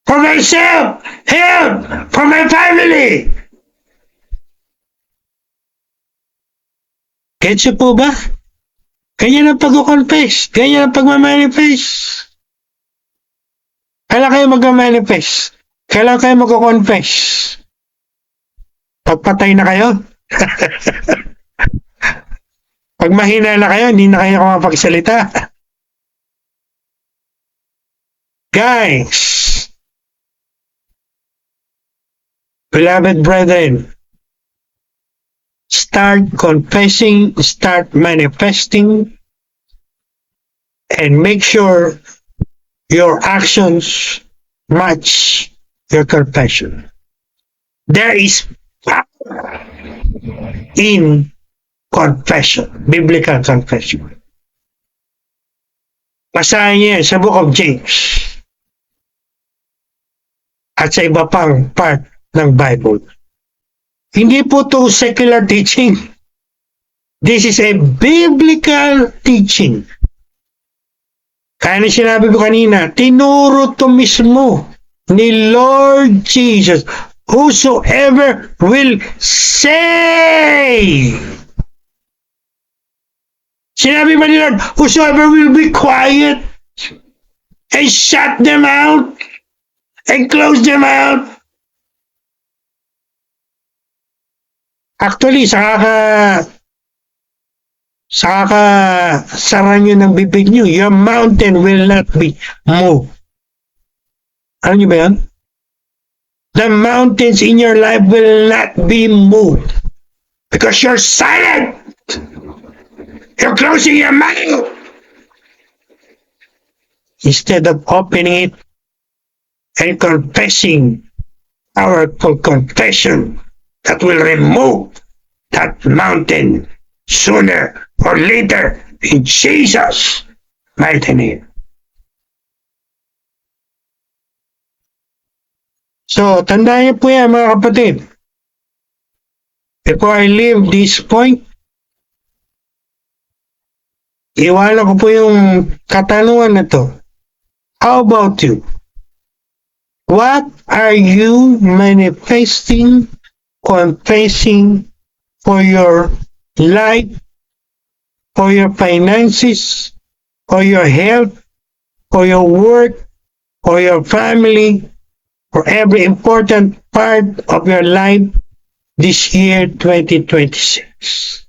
for myself, help for my family. Gets po ba? Ganyan ang pag-confess, ganyan ang pag-manifest. Kailan kayo mag-manifest? Kailan kayo mag-confess? Pagpatay na kayo? Pag mahina na kayo, hindi na kayo makapagsalita. Guys, beloved brethren, start confessing, start manifesting, and make sure your actions match your confession. There is power in confession, biblical confession. Basahin niyo sa book of James at sa iba pang part ng Bible. Hindi po to secular teaching. This is a biblical teaching. Kaya na sinabi ko kanina, tinuro to mismo ni Lord Jesus, whosoever will say. Sinabi ba ni Lord, whosoever will be quiet and shut them out and close them out. Actually, saka sara nyo ng bibig nyo, your mountain will not be moved. Alam nyo ba yan? The mountains in your life will not be moved because you're silent. You're closing your mouth instead of opening it and confessing powerful confession that will remove that mountain sooner or later in Jesus' mighty name. So, tandaan niyo po yan mga kapatid. Before I leave this point, iwanan ko po yung katanungan na to. How about you? What are you manifesting, confessing for your life, for your finances, for your health, for your work, for your family, for every important part of your life this year 2026?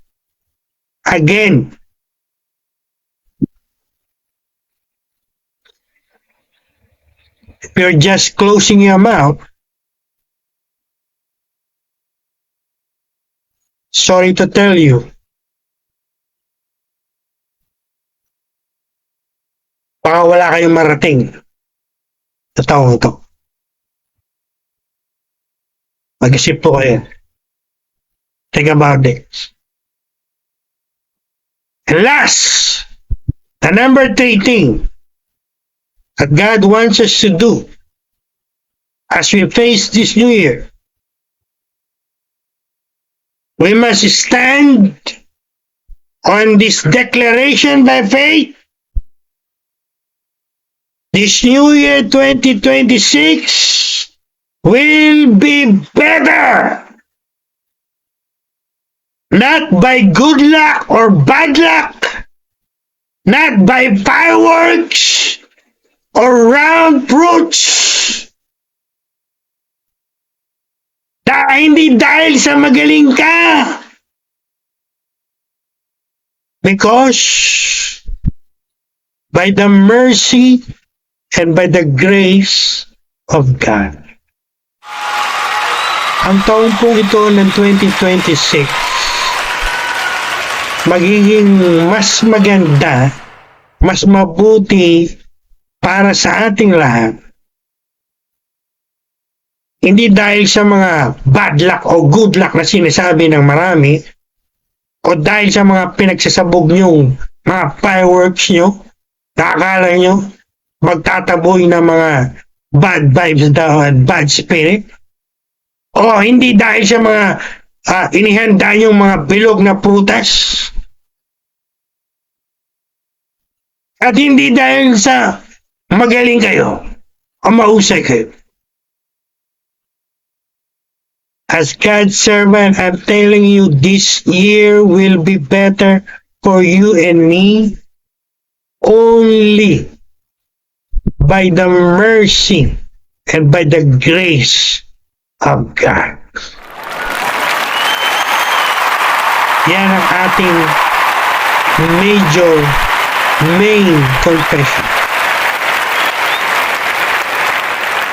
Again, if you're just closing your mouth, sorry to tell you, baka wala kayong marating sa taong ito. Mag-isip po kayo. Think about it. And last, the number 3 thing that God wants us to do as we face this new year, we must stand on this declaration by faith. This new year 2026 will be better. Not by good luck or bad luck, not by fireworks or round fruits. Hindi dahil sa magaling ka. Because by the mercy and by the grace of God. Ang taon po ito ng 2026 magiging mas maganda, mas mabuti para sa ating lahat. Hindi dahil sa mga bad luck o good luck na sinasabi ng marami, o dahil sa mga pinagsasabog nyong mga fireworks nyo, nakakala nyo magtataboy ng mga bad vibes daw at bad spirit, o hindi dahil sa mga inihanda nyong mga bilog na prutas, at hindi dahil sa magaling kayo o mahusay kayo. As God's servant, I'm telling you, this year will be better for you and me only by the mercy and by the grace of God. Yan ang ating main confession.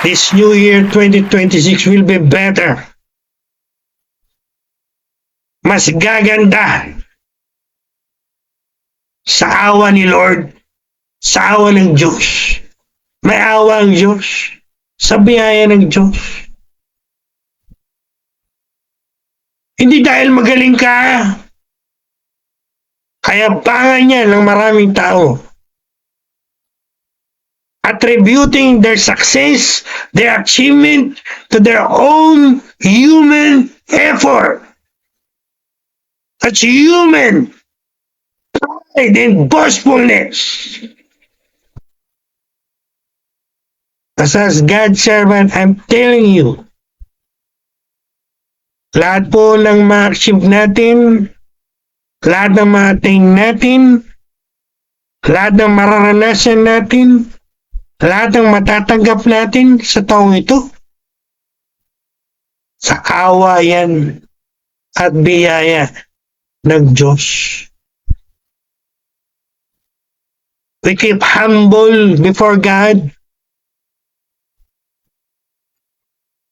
This new year 2026 will be better. Mas gaganda sa awa ni Lord, sa awa ng Diyos. May awa ang Diyos sa biyaya ng Diyos. Hindi dahil magaling ka, kaya bangan niya ng maraming tao. Attributing their success, their achievement to their own human effort. That's human pride and boastfulness. As God's servant, I'm telling you, lahat po ng ma-achieve natin, lahat ng ma-attain natin, lahat ng mararanasan natin, lahat ng matatanggap natin sa taong ito, sa awa yan at biyaya ng Diyos. We keep humble before God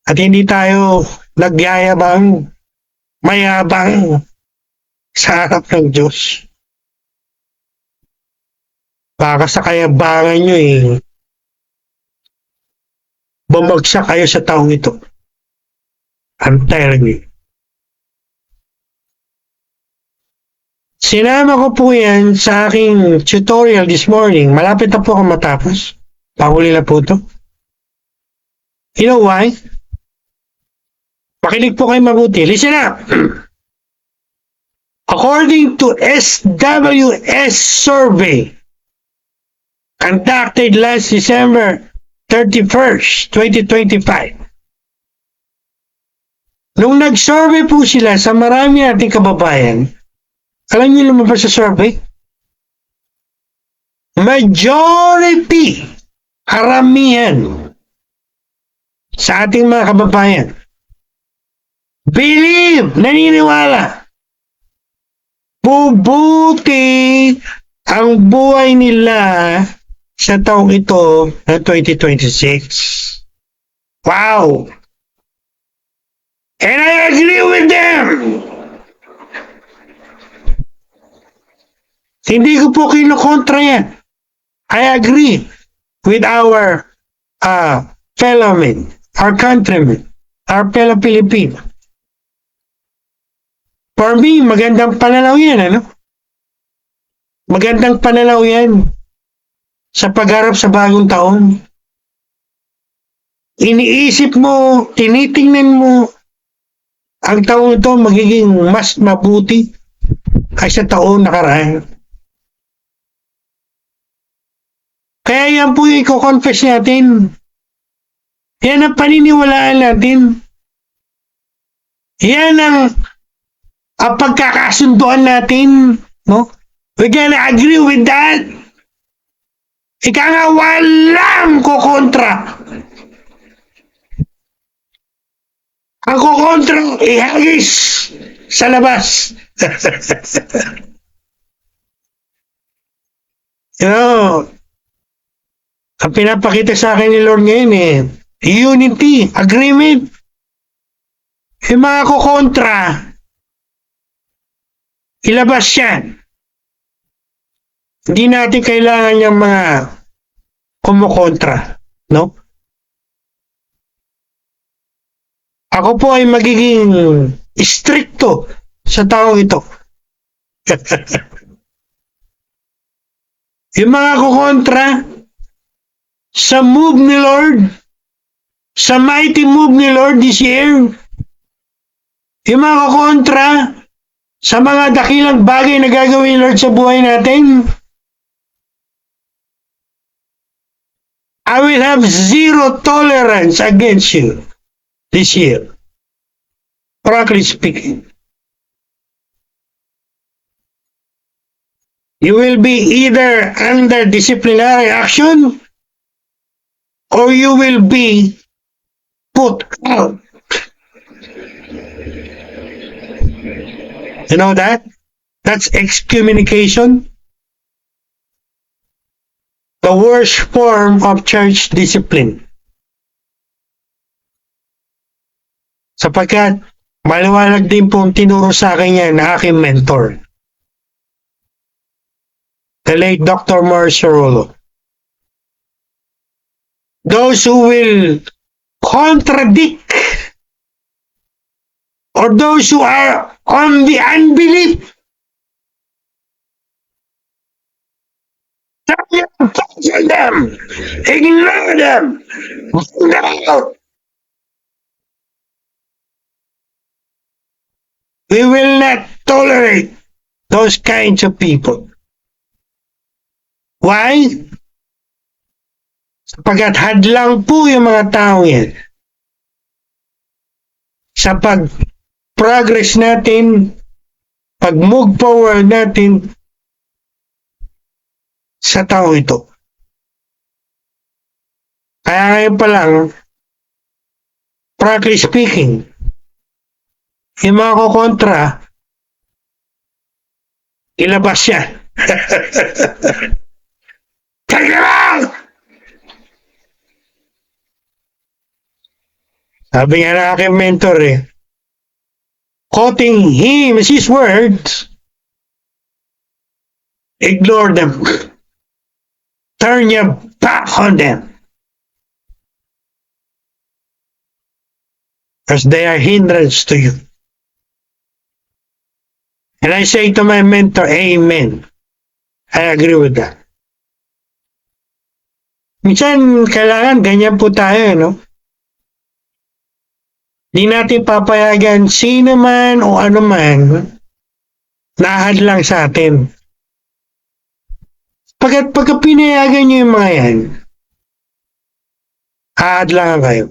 at hindi tayo nagyayabang, mayabang sa harap ng Diyos. Baka sa kayabangan nyo bumagsak kayo sa taong ito. I'm telling you. Sinama ko po yan sa aking tutorial this morning. Malapit na po ako matapos. Pahuli na po ito. You know why? Makinig po kayo mabuti. Listen up! According to SWS survey conducted last December 31st, 2025, nung nag-survey po sila sa marami nating kababayan, alam niyo lumabas sa survey? Majority, karamihan sa ating mga kababayan, believe, naniniwala, bubuti ang buhay nila sa taong ito na 2026. Wow! And I agree with them! Hindi ko po kinukontra yan. I agree with our fellow men, our countrymen, our fellow Filipino. For me, magandang pananaw yan, ano? Magandang pananaw yan sa pagharap sa bagong taon. Iniisip mo, tinitingnan mo, ang taon ito magiging mas mabuti kaysa taon nakaraan. Kaya yan po yung i-confess natin. Yan ang paniniwalaan natin. Yan ang pagkakasunduan natin. No? We gonna agree with that. Ika nga walang kukontra. Ang kukontra, ihagis sa labas. You know, ang pinapakita sa akin ni Lord ngayon unity, agreement. Yung mga kukontra, ilabas yan. Hindi natin kailangan yung mga kumukontra, no? Ako po ay magiging stricto sa taong ito. Yung mga kukontra, sa move ni Lord, sa mighty move ni Lord this year, yung mga kukontra, sa mga dakilang bagay na gagawin ni Lord sa buhay natin, I will have zero tolerance against you this year. Frankly speaking. You will be either under disciplinary action or you will be put out. You know that? That's excommunication. The worst form of church discipline. Sapagkat maliwanag din pong tinuro sa akin yan na aking mentor, the late Dr. Morris Cerullo. Those who will contradict or those who are on the unbelief, cancel them, ignore them, bring them out. We will not tolerate those kinds of people. Why? Sapagkat hadlang po yung mga tao yan sa pag-progress natin, pag-move forward natin sa tao ito. Kaya ngayon pa lang, frankly speaking, yung mga kukontra, ilabas yan. Kaya lang! Sabi nga na aking mentor quoting him as his words, ignore them. Turn your back on them. Because they are hindrance to you. And I say to my mentor, amen. I agree with that. Minsan, kailangan ganyan po tayo, no? Di natin papayagan sino man o ano man nahad lang sa atin. Pagka pinayagan nyo yung mga yan, ahad lang kayo.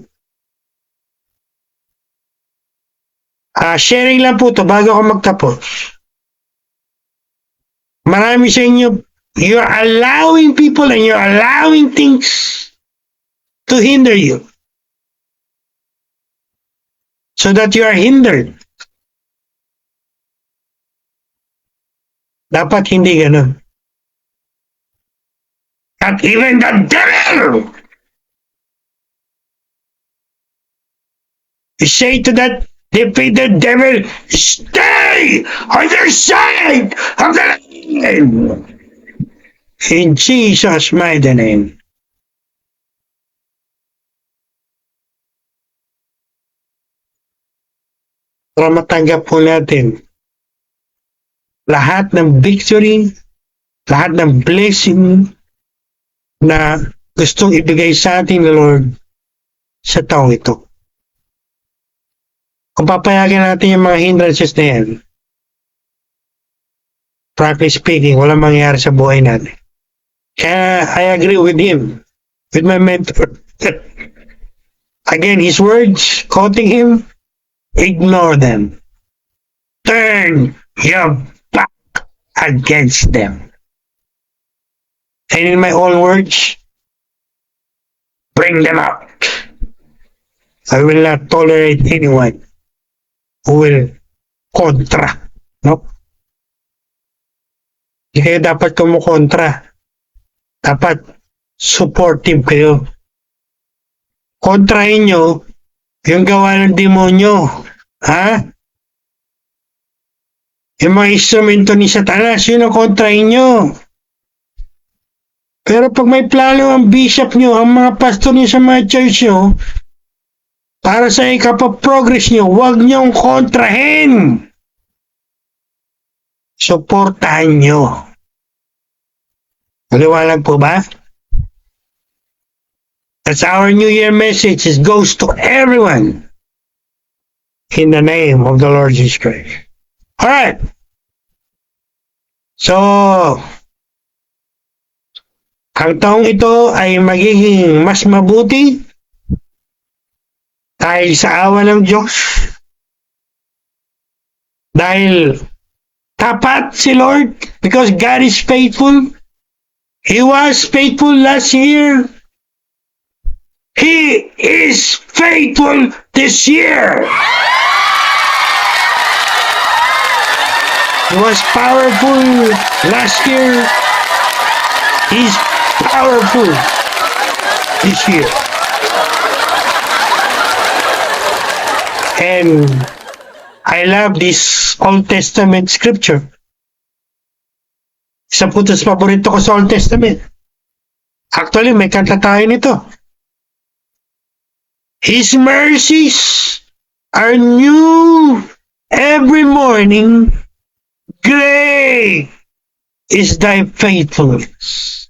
Sharing lang po to bago ako magtapos. Marami sa inyo, you're allowing people and you're allowing things to hinder you. So that you are hindered. Dapat hindi ganun. Not even the devil. You say to that defeated devil, stay on the side of the land. In Jesus' mighty name. Para matanggap po natin lahat ng victory, lahat ng blessing na gustong ibigay sa atin ng Lord sa taong ito. Kung papayagan natin yung mga hindrances na yan, frankly speaking, walang mangyayari sa buhay natin. Kaya I agree with him, with my mentor. Again, his words, quoting him, ignore them. Turn your back against them. And in my own words, bring them out. I will not tolerate anyone who will kontra. No? Hindi kayo dapat kumukontra. Dapat supportive kayo. Kontrahin nyo yung gawa ng demonyo. Ha? Yung mga instrumento ni Satanas, yun ang kontrahin nyo. Pero pag may plano ang bishop nyo, ang mga pastor nyo sa mga church nyo, para sa ikapaprogress nyo, huwag nyong kontrahin. Suportahan nyo. Maliwanag po ba? That's our New Year message. It goes to everyone in the name of the Lord Jesus Christ. Alright. So, ang taong ito ay magiging mas mabuti dahil sa awa ng Diyos. Dahil tapat si Lord because God is faithful. He was faithful last year. He is faithful this year. He was powerful last year. He's powerful this year. And I love this Old Testament scripture. Isa po ito sa paborito ko sa Old Testament. Actually, may kanta tayo nito. His mercies are new every morning. Great is thy faithfulness.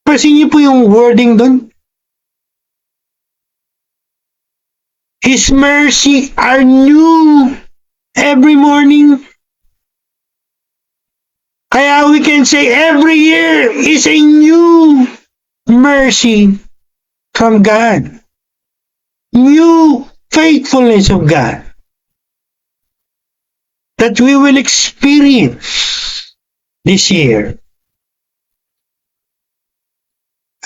Pasin niyo po yung wording doon. His mercy are new every morning. Kaya we can say every year is a new mercy from God. New faithfulness of God that we will experience this year.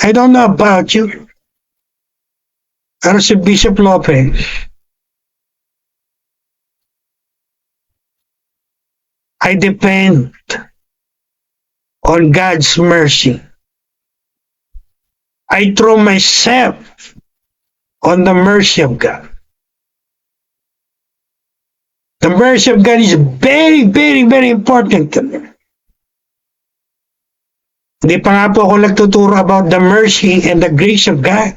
I don't know about you, pero si Bishop Lopez, I depend on God's mercy. I throw myself on the mercy of God. The mercy of God is very, very, very important to me. Hindi pa nga po ako nagtuturo about the mercy and the grace of God.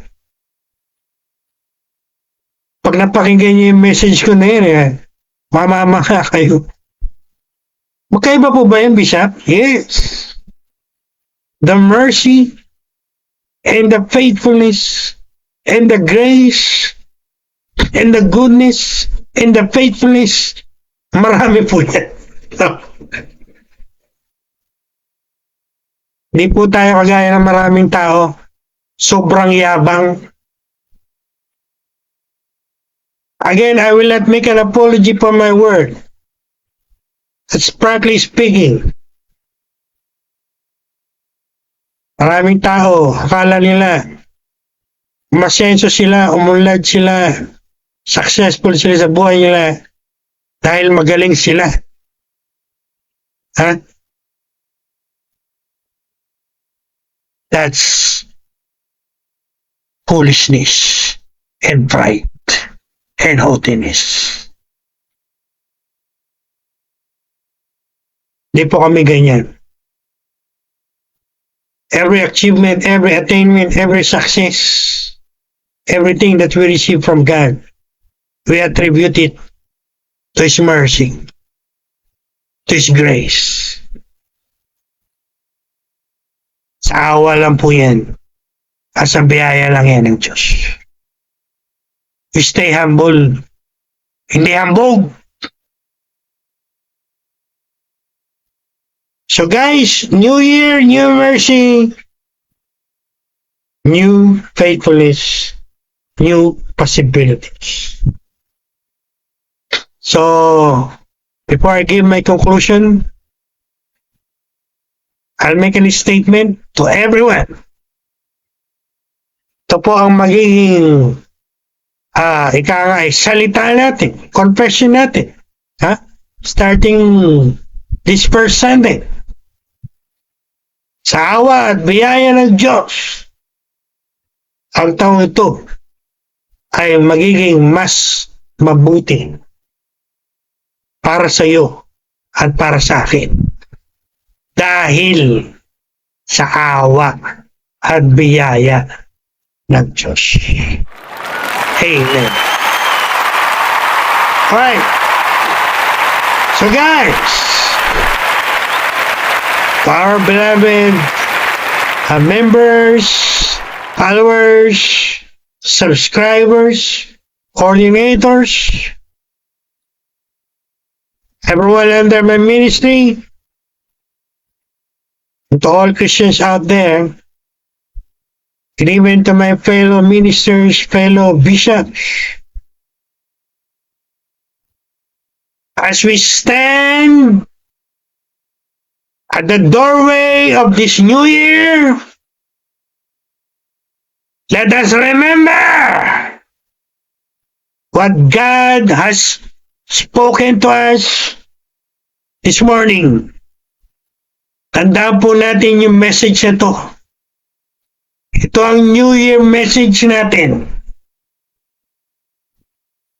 Pag napakinggan niyo yung message ko na yun, mamamaka kayo. Magkaiba po ba yan, Bishop? Yes. The mercy and the faithfulness and the grace and the goodness and the faithfulness, marami po yan. Hindi po tayo kagaya ng maraming tao, sobrang yabang. Again, I will not make an apology for my word. That's frankly speaking. Maraming tao, akala nila, masenso sila, umunlad sila, successful sila sa buhay nila dahil magaling sila. Ha? That's foolishness and pride and haughtiness. Hindi po kami ganyan. Every achievement, every attainment, every success, everything that we receive from God, we attribute it to His mercy, to His grace. Sa awa lang po yan. At sa biyaya lang yan ng Diyos. We stay humble. Hindi hambog. So guys, new year, new mercy, new faithfulness, new possibilities. So, before I give my conclusion, I'll make a statement to everyone. Ito po ang magiging salita natin, confession natin. Starting this first Sunday. Sa awa at biyaya ng Diyos, ang taong ito ay magiging mas mabuti para sa iyo at para sa akin. Dahil sa awa at biyaya ng Diyos. Amen. Alright. So guys, to our beloved members, followers, subscribers, coordinators, everyone under my ministry, and to all Christians out there, and even to my fellow ministers, fellow bishops, as we stand at the doorway of this new year, let us remember what God has spoken to us this morning. Tandaan po natin yung message na to. Ito ang New Year message natin.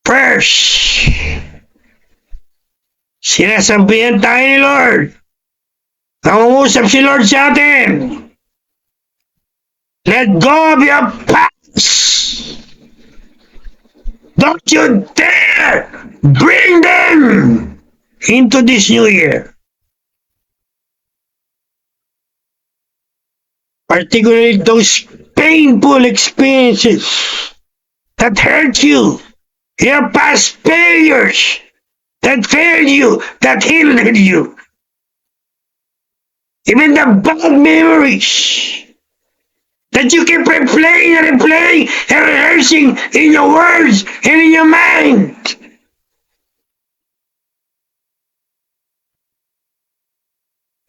First, sinasabihan tayo ni Lord. Nangungusap si Lord sa atin. Let go of your past. Don't you dare bring them into this new year. Particularly those painful experiences that hurt you, your past failures that failed you, that hindered you. Even the bad memories that you keep replaying and replaying and rehearsing in your words and in your mind.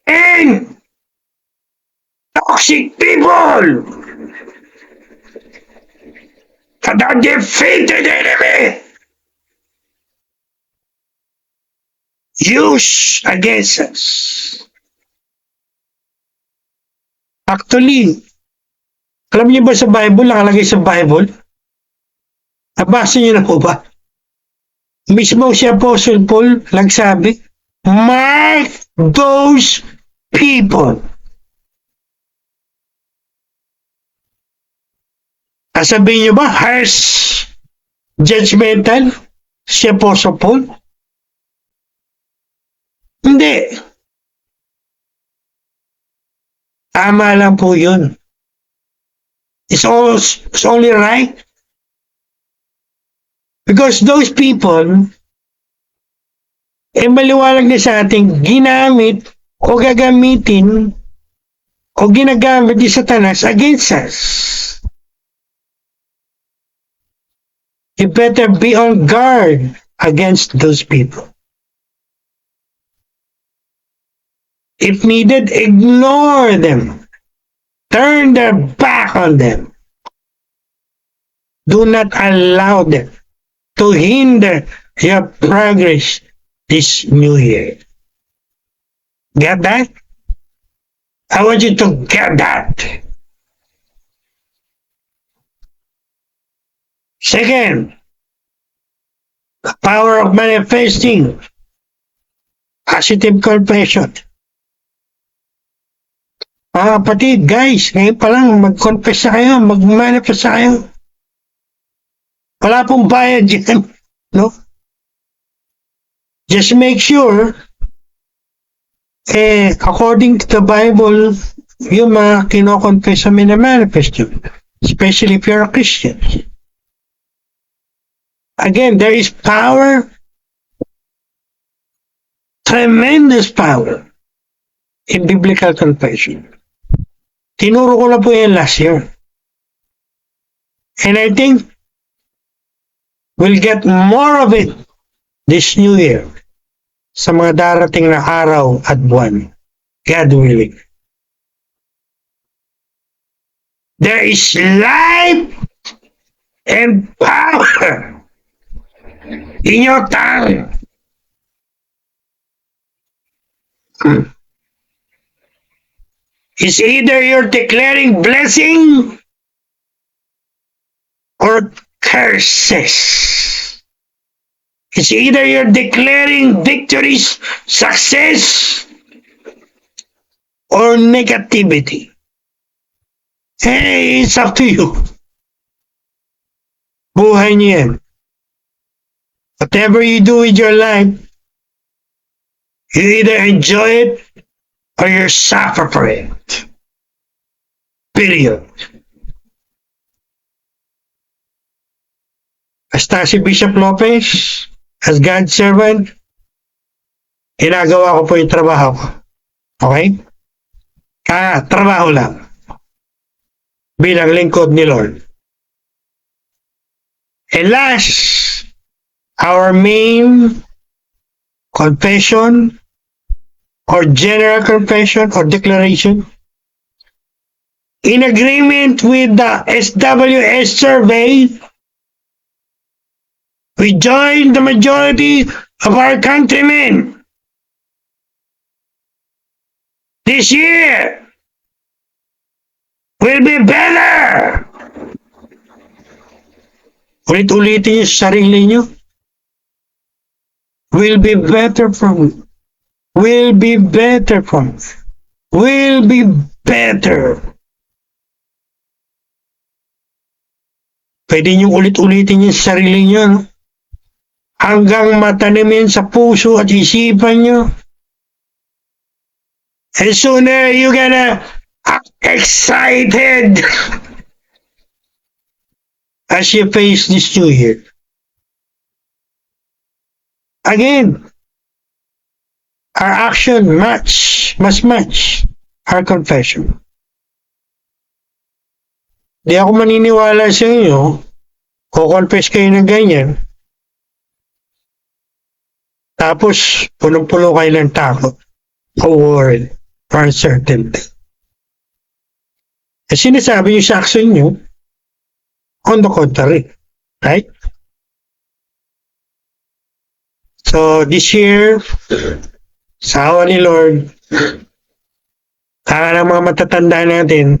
And toxic people that are defeated enemy use against us. Actually, alam niyo ba sa Bible, nakalagay sa Bible? Nabasa niyo na po ba? Mismo si Apostle Paul nagsabi, mark those people. Sabihin niyo ba, harsh, judgmental si Apostle Paul? Hindi. Tama lang po yun. It's only right. Because those people, maliwanag na sa ating ginamit o gagamitin o ginagamit ni Satanas against us. You better be on guard against those people. If needed, ignore them. Turn their back on them. Do not allow them to hinder your progress this new year. Get that? I want you to get that. Second, the power of manifesting positive confession. Mga kapatid, guys, ngayon pa lang, mag-confess na kayo, mag-manifest na kayo. Wala pong bayad dyan, no? Just make sure, according to the Bible, yung mga kinoconfess na minamanifest yun. Especially if you're a Christian. Again, there is power, tremendous power in biblical confession. Tinuro ko na po yan last year. And I think we'll get more of it this new year sa mga darating na araw at buwan. God willing. There is life and power in your tongue. It's either you're declaring blessing or curses. It's either you're declaring victories, success, or negativity. Hey, it's up to you. Buhay niyo yan. Whatever you do with your life, you either enjoy it or you suffer for it. Period. Basta si Bishop Lopez, as God's servant, ginagawa ko po yung trabaho ko. Okay? Trabaho lang. Bilang lingkod ni Lord. And last, our main confession or general confession or declaration in agreement with the SWS survey, we join the majority of our countrymen. This year will be better. Ulit-ulitin niyo sa sarili niyo. Will be better from. Will be better from. Will be better. Pwede niyo ulit-ulitin niyo sa sarili niyo, no? Hanggang matanimin sa puso at isipan niyo. And sooner you're gonna act excited as you face this new year. Again, our action must match our confession. Di ako maniniwala sa inyo, confess kayo ng ganyan, tapos punong-puno kayo ng takot, o worry, or uncertainty. E sinasabi niyo sa action niyo, on the contrary, right? So, this year, sa awa ni Lord, kaya ng mga matatanda natin,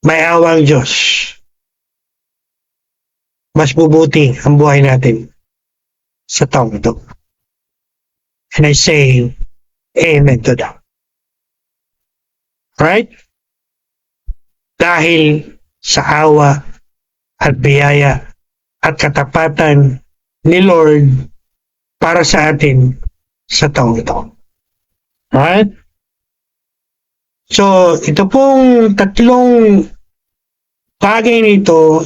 may awang Diyos. Mas bubuti ang buhay natin sa taong ito. And I say, amen to that. Right? Dahil sa awa at biyaya at katapatan ni Lord para sa atin sa taong ito. Right? So, ito pong tatlong bagay nito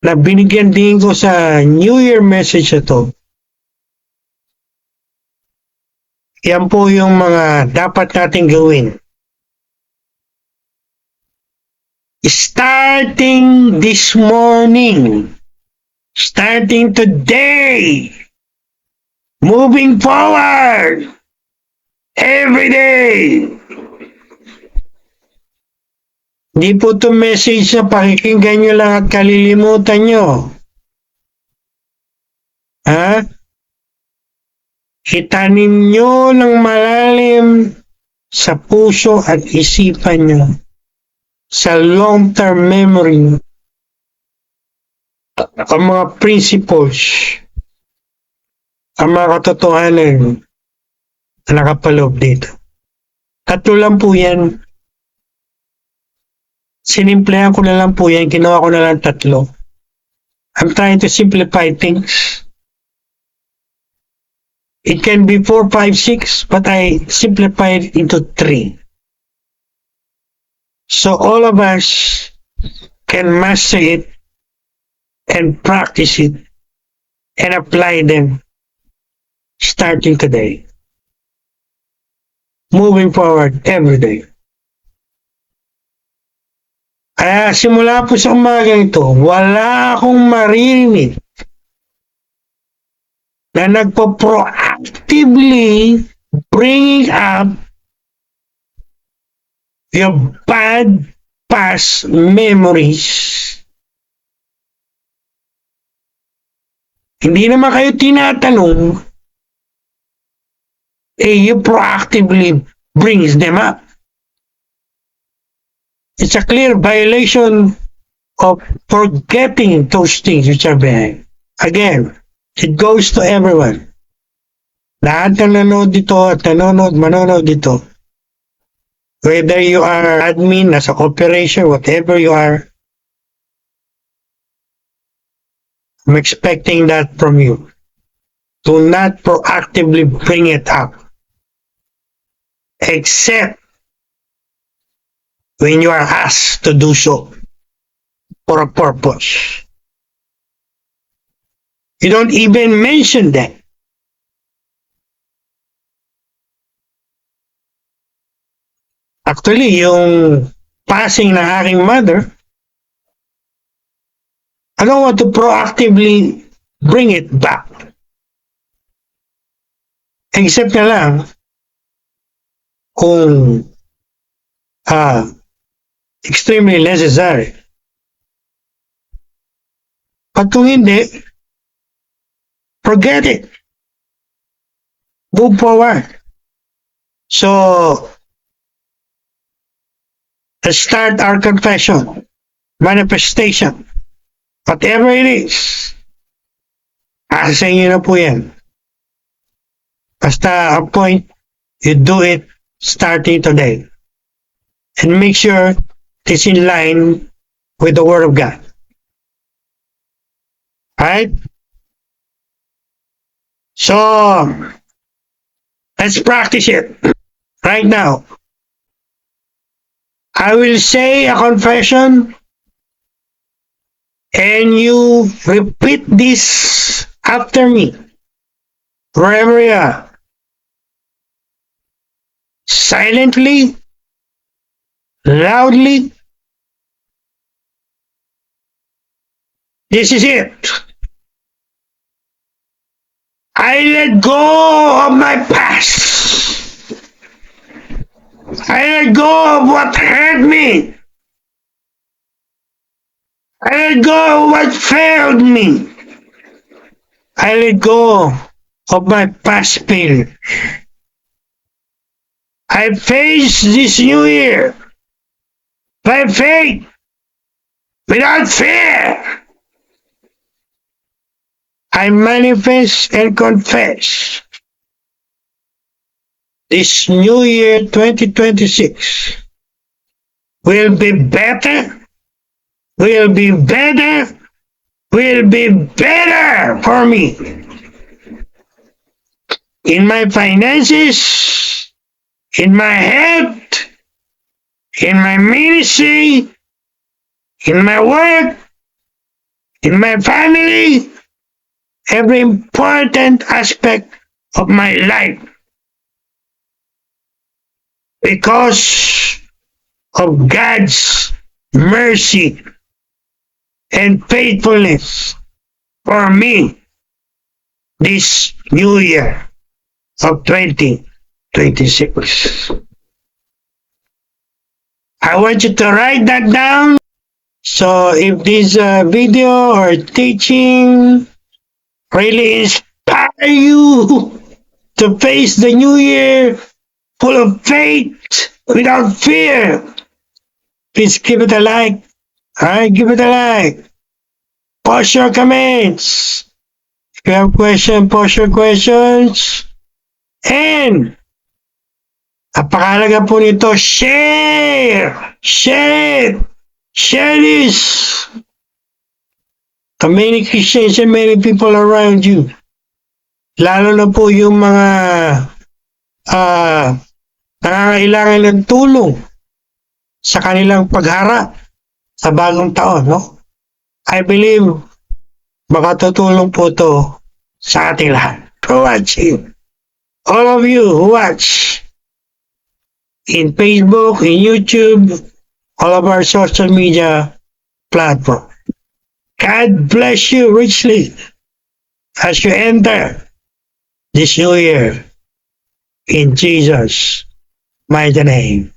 na binigyan din ko sa New Year message na to. Yan po yung mga dapat nating gawin. Starting this morning, starting today, moving forward, every day. Di po ito message na pakikinggan nyo lang at kalilimutan nyo. Ha? Itanim nyo ng malalim sa puso at isipan nyo. Sa long-term memory. Ang mga principles. Ang mga katotohanan na nakapaloob dito. Tatlo lang po yan. Sinimplehan ko na lang po yan. Ginawa ko na lang tatlo. I'm trying to simplify things. It can be 4, 5, 6, but I simplify it into 3. So all of us can master it and practice it and apply them starting today. Moving forward every day. Kaya simula po sa umaga ito, wala akong maririnig na nagpo-proactively bringing up your bad past memories. Hindi naman kayo tinatanong, you proactively brings them up. It's a clear violation of forgetting those things which are behind. Again, it goes to everyone. Lahat ng nanonood dito at manonood dito. Whether you are admin, nasa operation, whatever you are, I'm expecting that from you. Do not proactively bring it up. Except when you are asked to do so for a purpose. You don't even mention that. Actually, yung passing ng aking mother, I don't want to proactively bring it back. Except na lang kung extremely necessary. But kung hindi, forget it. Move forward. So, let's start our confession, manifestation, whatever it is. Sa inyo na po yan. Basta a point, you do it starting today. And make sure it's in line with the Word of God. Alright? So, let's practice it right now. I will say a confession and you repeat this after me. Wherever you are. Silently, loudly. This is it. I let go of my past. I let go of what hurt me. I let go of what failed me. I let go of my past failure. I face this new year by faith, without fear. I manifest and confess this new year 2026 will be better, will be better, will be better for me. In my finances, in my health, in my ministry, in my work, in my family, every important aspect of my life. Because of God's mercy and faithfulness for me this new year of 2026. I want you to write that down. So if this video or teaching really inspire you to face the new year full of faith without fear, please give it a like. Alright, give it a like. Post your comments. If you have questions, post your questions. And napakahalaga po nito, share! Share! Share this to many Christians and many people around you. Lalo na po yung mga nangangailangan ng tulong sa kanilang pagharap sa bagong taon, no? I believe makatutulong po to sa ating lahat. For watching. All of you who watch in Facebook, in YouTube, all of our social media platform. God bless you richly as you enter this new year in Jesus' mighty name.